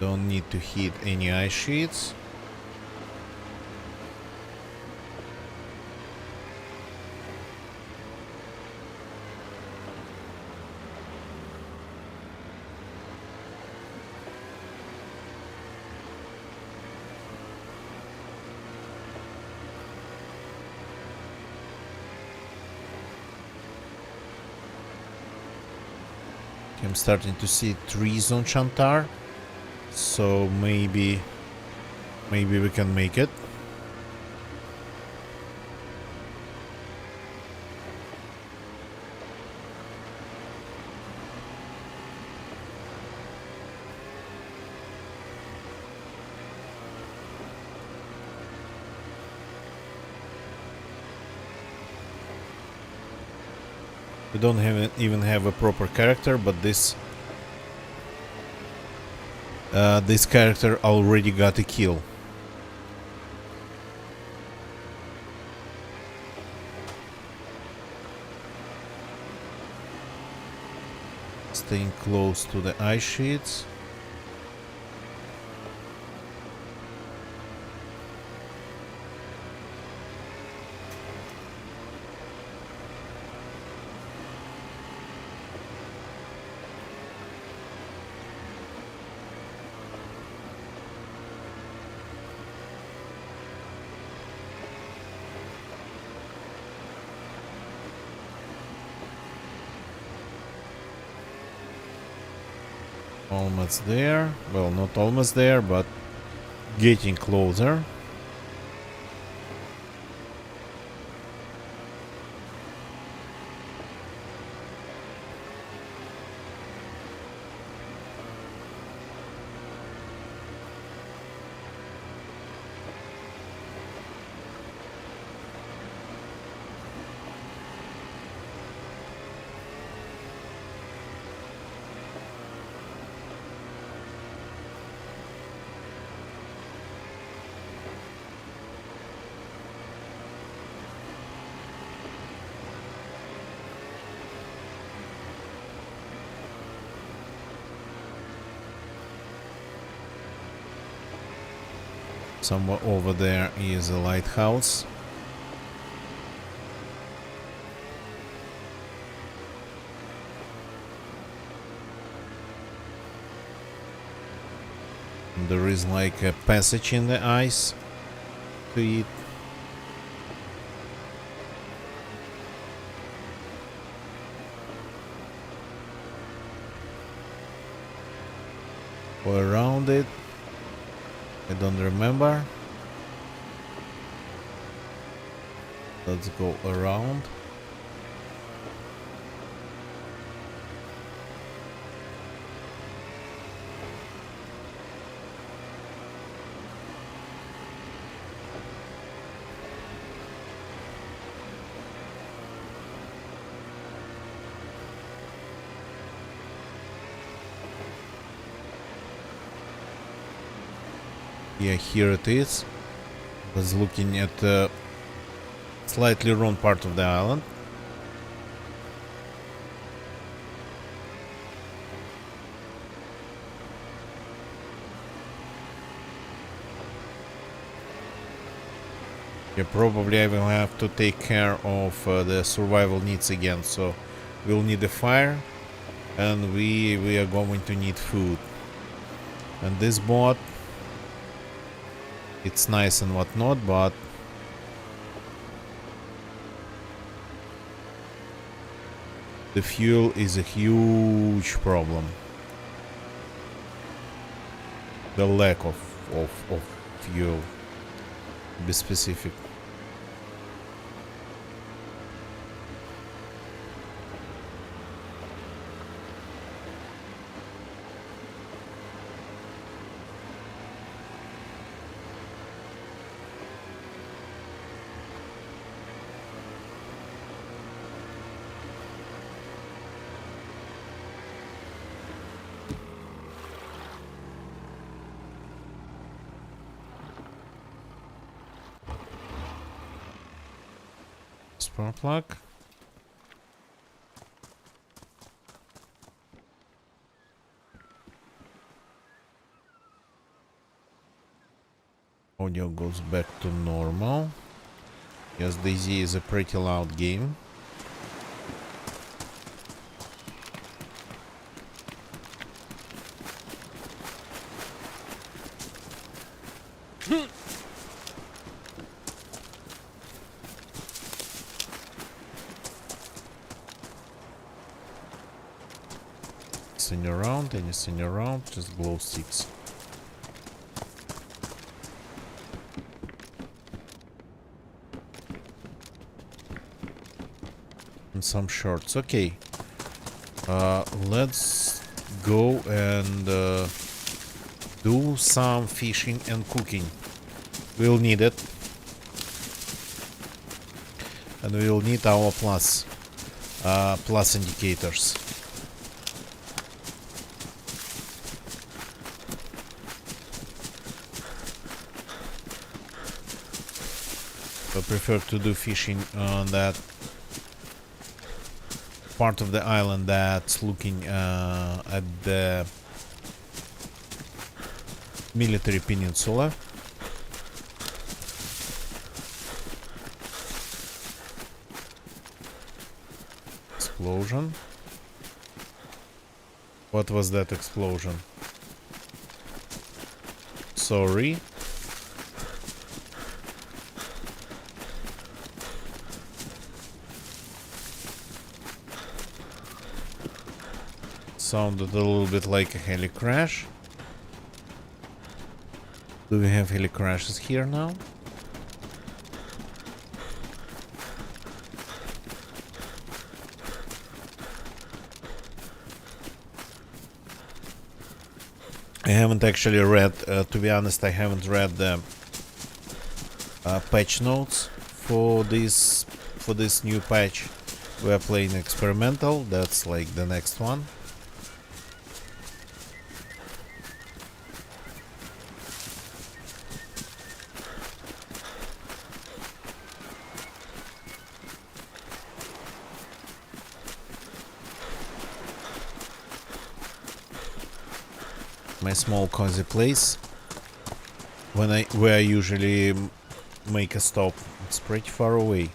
Don't need to hit any ice sheets. I'm starting to see trees on Shantar, so maybe we can make it. We don't even have a proper character, but this character already got a kill. Staying close to the ice sheets. Almost there. Well, not almost there, but getting closer. Somewhere over there is a lighthouse. And there is like a passage in the ice to it. Go around it. I don't remember. Let's go around. Yeah, here it is. Was looking at slightly wrong part of the island. Yeah, probably I will have to take care of the survival needs again. So we'll need a fire, and we are going to need food. And this boat, it's nice and whatnot, but the fuel is a huge problem. The lack of fuel, to be specific. Spark plug. Audio goes back to normal. Yes, DayZ is a pretty loud game. Anything around, just glow sticks. And some shorts. Okay. Let's go and do some fishing and cooking. We'll need it. And we'll need our plus indicators. I prefer to do fishing on that part of the island that's looking at the military peninsula. Explosion. What was that explosion? Sorry. Sounded a little bit like a heli crash. Do we have heli crashes here now? I haven't actually read, to be honest, I haven't read the patch notes for this new patch. We are playing experimental. That's like the next one. My small cozy place where I usually make a stop. It's pretty far away.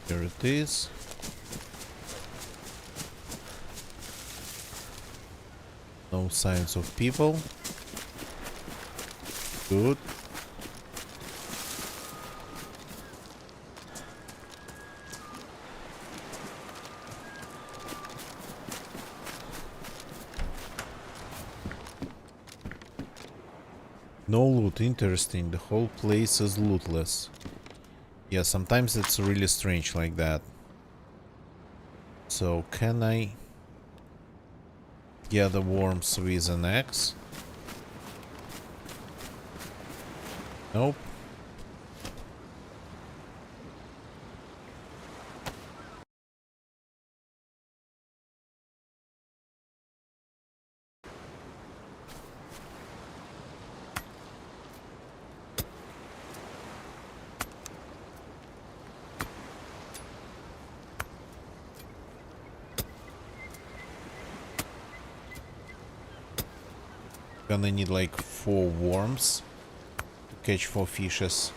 Here it is. No signs of people. Good. No loot, interesting. The whole place is lootless. Yeah, sometimes it's really strange like that. So, can I get the worms with an axe? Nope. Gonna need like 4 worms to catch 4 fishes.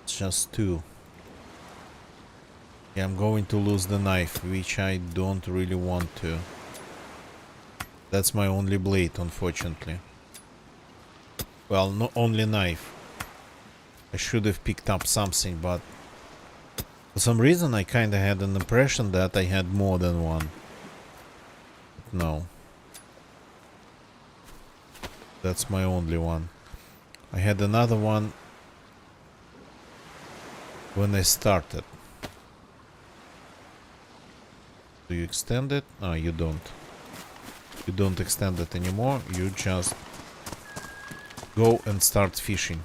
It's just 2. Yeah, I'm going to lose the knife, which I don't really want to. That's my only blade, unfortunately. Well, not only knife. I should have picked up something, but for some reason I kinda had an impression that I had more than one. No. That's my only one. I had another one when I started. Do you extend it? No, you don't. You don't extend it anymore. You just go and start fishing.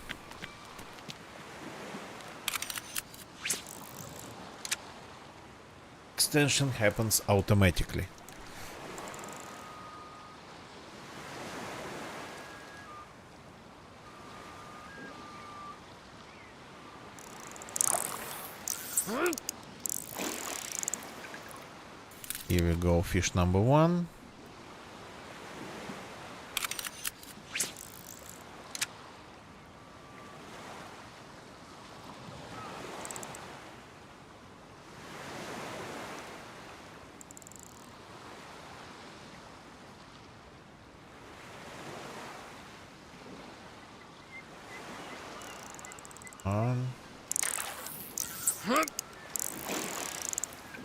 Extension happens automatically. Here we go, fish number 1.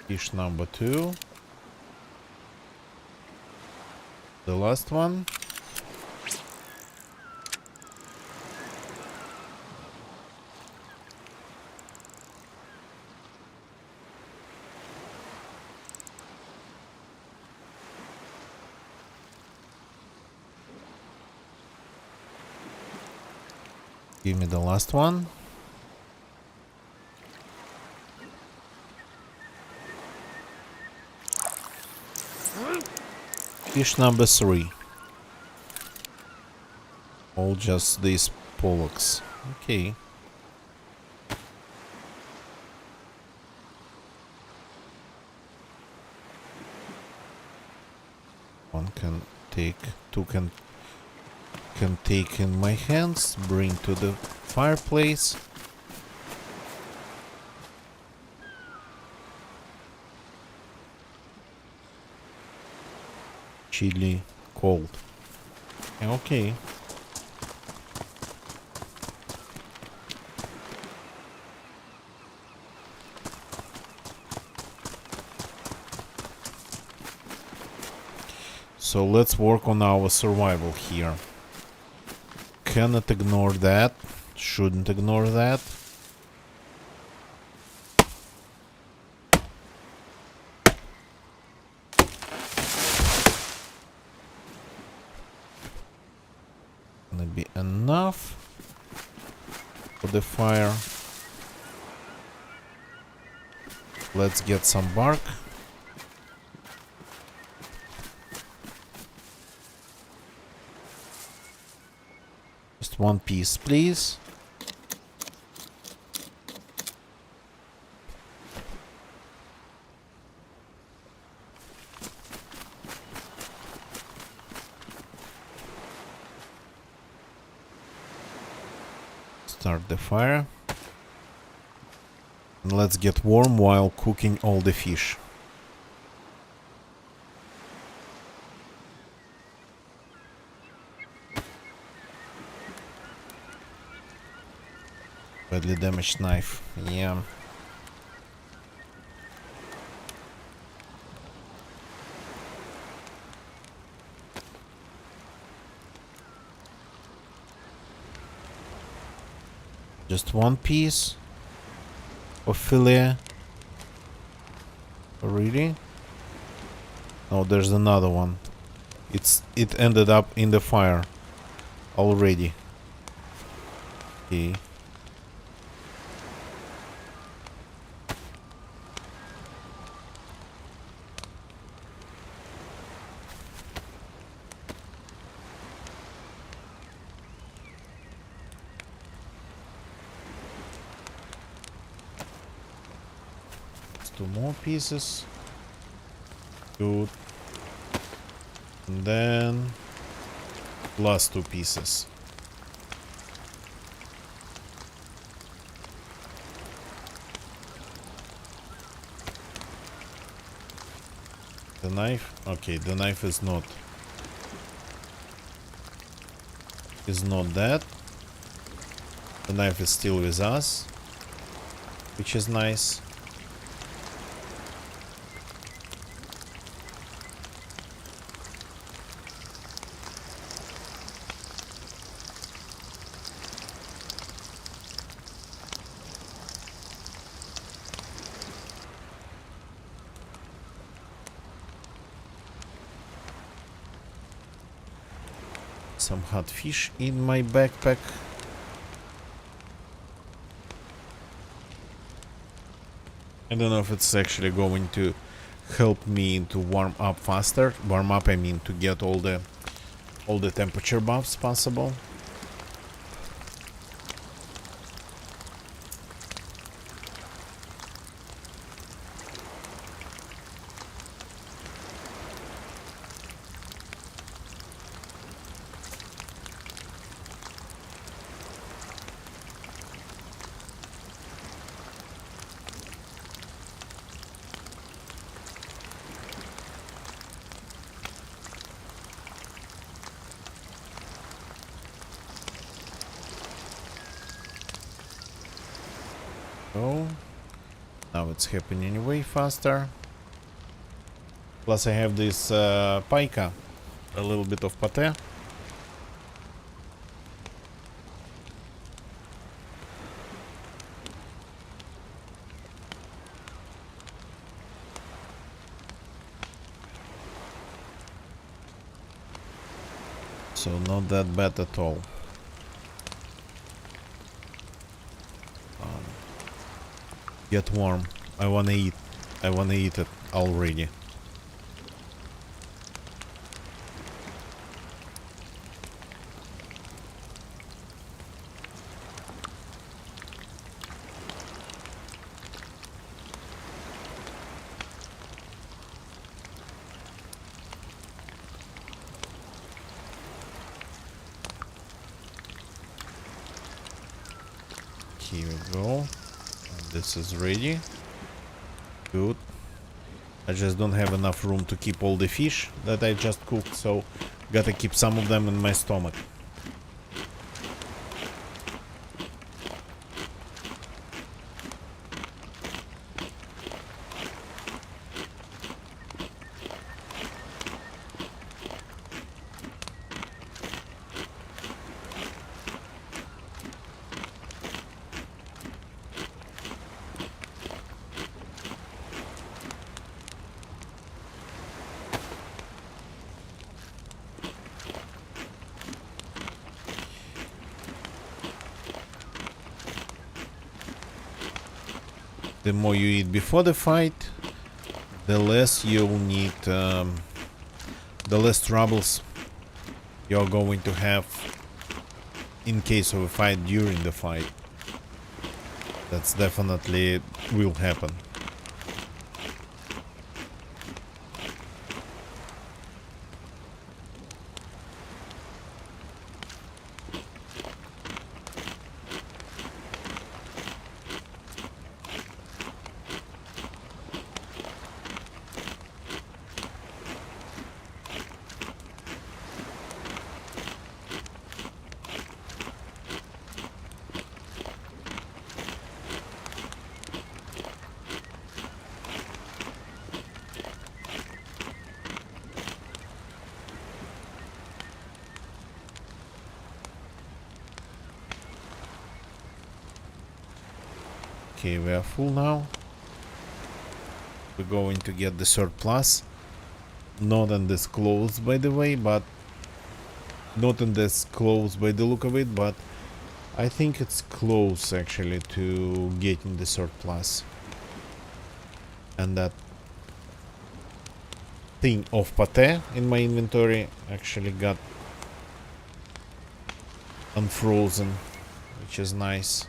Fish number 2. The last one. Give me the last one. Fish number 3. All just these pollocks. Okay. One can take, 2 can take in my hands, bring to the fireplace. Chili cold. Okay. So let's work on our survival here. Cannot ignore that. Shouldn't ignore that. Gonna be enough for the fire. Let's get some bark. Just 1 piece, please. Start the fire. And let's get warm while cooking all the fish. Badly damaged knife. Yeah. Just one piece of fillet. Really? Oh, there's another one. It ended up in the fire already. Okay. Two more pieces. Good. And then plus 2 pieces. The knife? Okay, the knife is not dead. The knife is still with us, which is nice. Some hot fish in my backpack. I don't know if it's actually going to help me to warm up faster. Warm up, I mean to get all the temperature buffs possible. Oh, now it's happening way faster. Plus I have this pica, a little bit of pate. So not that bad at all. Get warm. I wanna eat. I wanna eat it already. Here we go. This is ready. Good. I just don't have enough room to keep all the fish that I just cooked, so gotta keep some of them in my stomach. The more you eat before the fight, the less you'll need, the less troubles you're going to have in case of a fight during the fight. That's definitely will happen. Okay, we are full now. We're going to get the third plus. Not in this close, by the way, but not in this close by the look of it, but I think it's close actually to getting the third plus. And that thing of pate in my inventory actually got unfrozen, which is nice.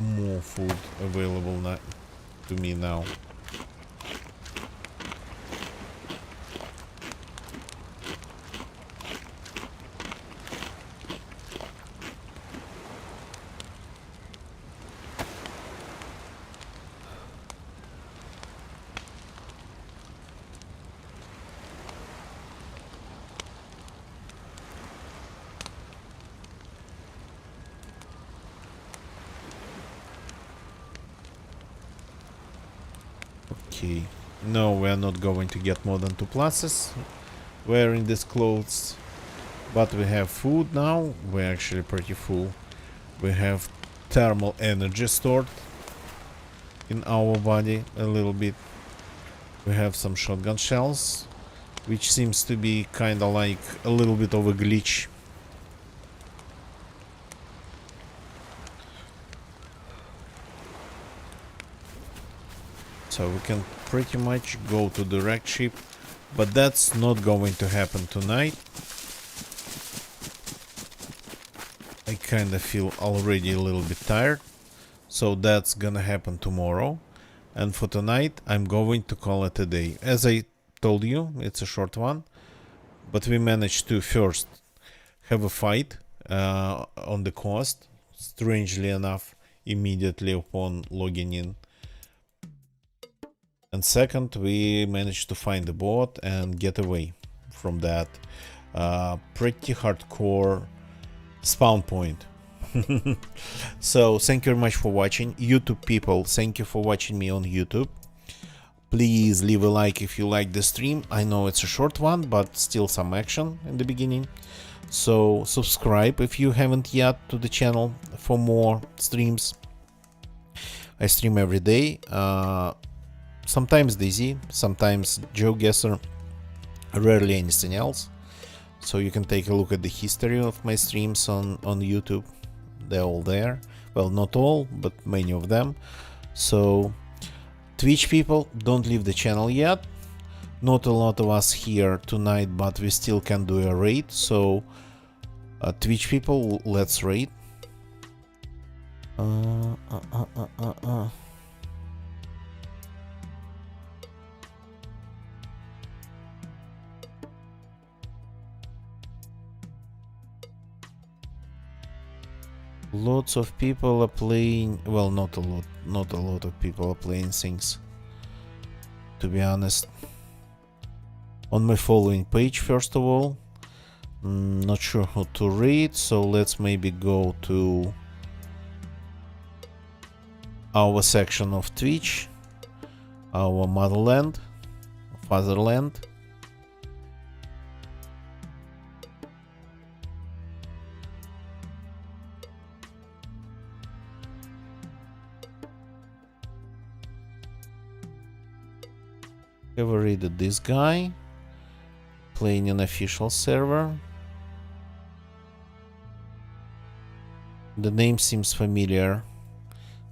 More food available to me now. Okay, no, we are not going to get more than 2 pluses wearing these clothes, but we have food now. We're actually pretty full. We have thermal energy stored in our body a little bit. We have some shotgun shells, which seems to be kinda like a little bit of a glitch. So we can pretty much go to the wrecked ship, but that's not going to happen tonight. I kinda feel already a little bit tired, so that's gonna happen tomorrow. And for tonight, I'm going to call it a day. As I told you, it's a short one, but we managed to first have a fight on the coast, strangely enough, immediately upon logging in. And second, we managed to find the boat and get away from that pretty hardcore spawn point. So thank you very much for watching. YouTube people, thank you for watching me on YouTube. Please leave a like if you like the stream. I know it's a short one, but still some action in the beginning. So subscribe if you haven't yet to the channel for more streams. I stream every day. Sometimes Dizzy, sometimes GeoGuessr, rarely anything else. So you can take a look at the history of my streams on YouTube. They're all there. Well, not all, but many of them. So Twitch people, don't leave the channel yet. Not a lot of us here tonight, but we still can do a raid. So Twitch people, let's raid. Lots of people are playing, well, not a lot of people are playing things, to be honest. On my following page, first of all, not sure how to read, so let's maybe go to our section of Twitch, our fatherland. Ever raided this guy? Playing an official server. The name seems familiar.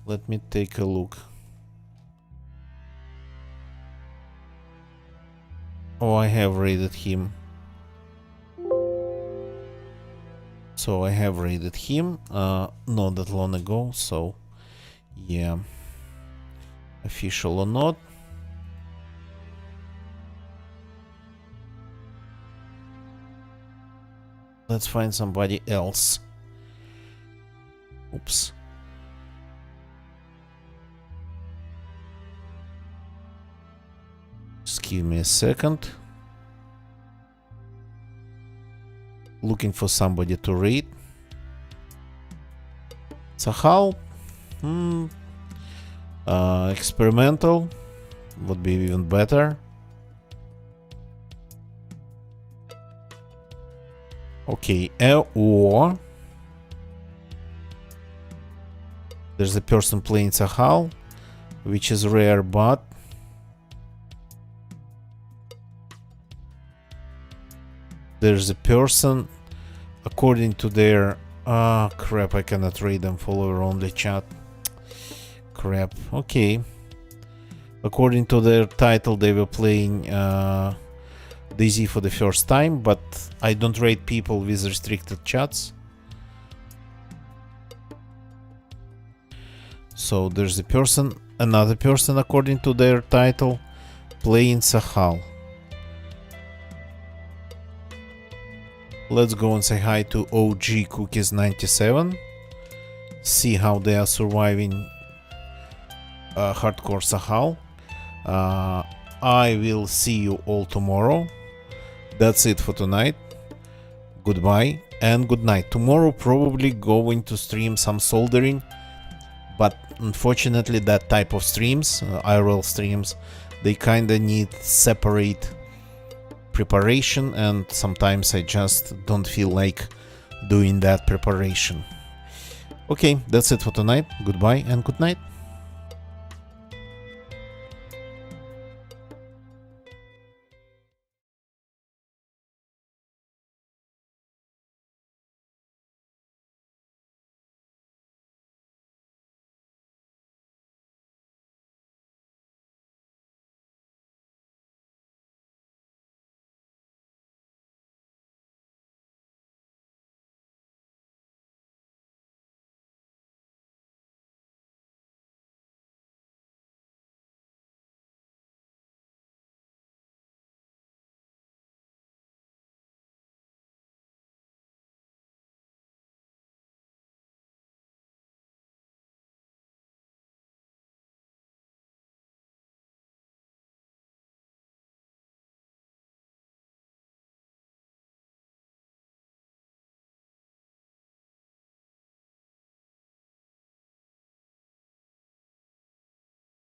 Let me take a look. Oh, I have raided him. So I have raided him not that long ago, so yeah. Official or not. Let's find somebody else. Oops. Just give me a second. Looking for somebody to raid. Sakhal. Experimental would be even better. Okay, or there's a person playing Sakhal, which is rare, but there's a person, according to their crap, I cannot read them, follower only chat. Crap. Okay. According to their title, they were playing DayZ for the first time, but I don't rate people with restricted chats. So there's a person, another person, according to their title, playing Sakhal. Let's go and say hi to OG Cookies 97. See how they are surviving hardcore Sakhal. I will see you all tomorrow. That's it for tonight. Goodbye and good night. Tomorrow probably going to stream some soldering, but unfortunately that type of streams, IRL streams, they kinda need separate preparation, and sometimes I just don't feel like doing that preparation. Okay, that's it for tonight. Goodbye and good night.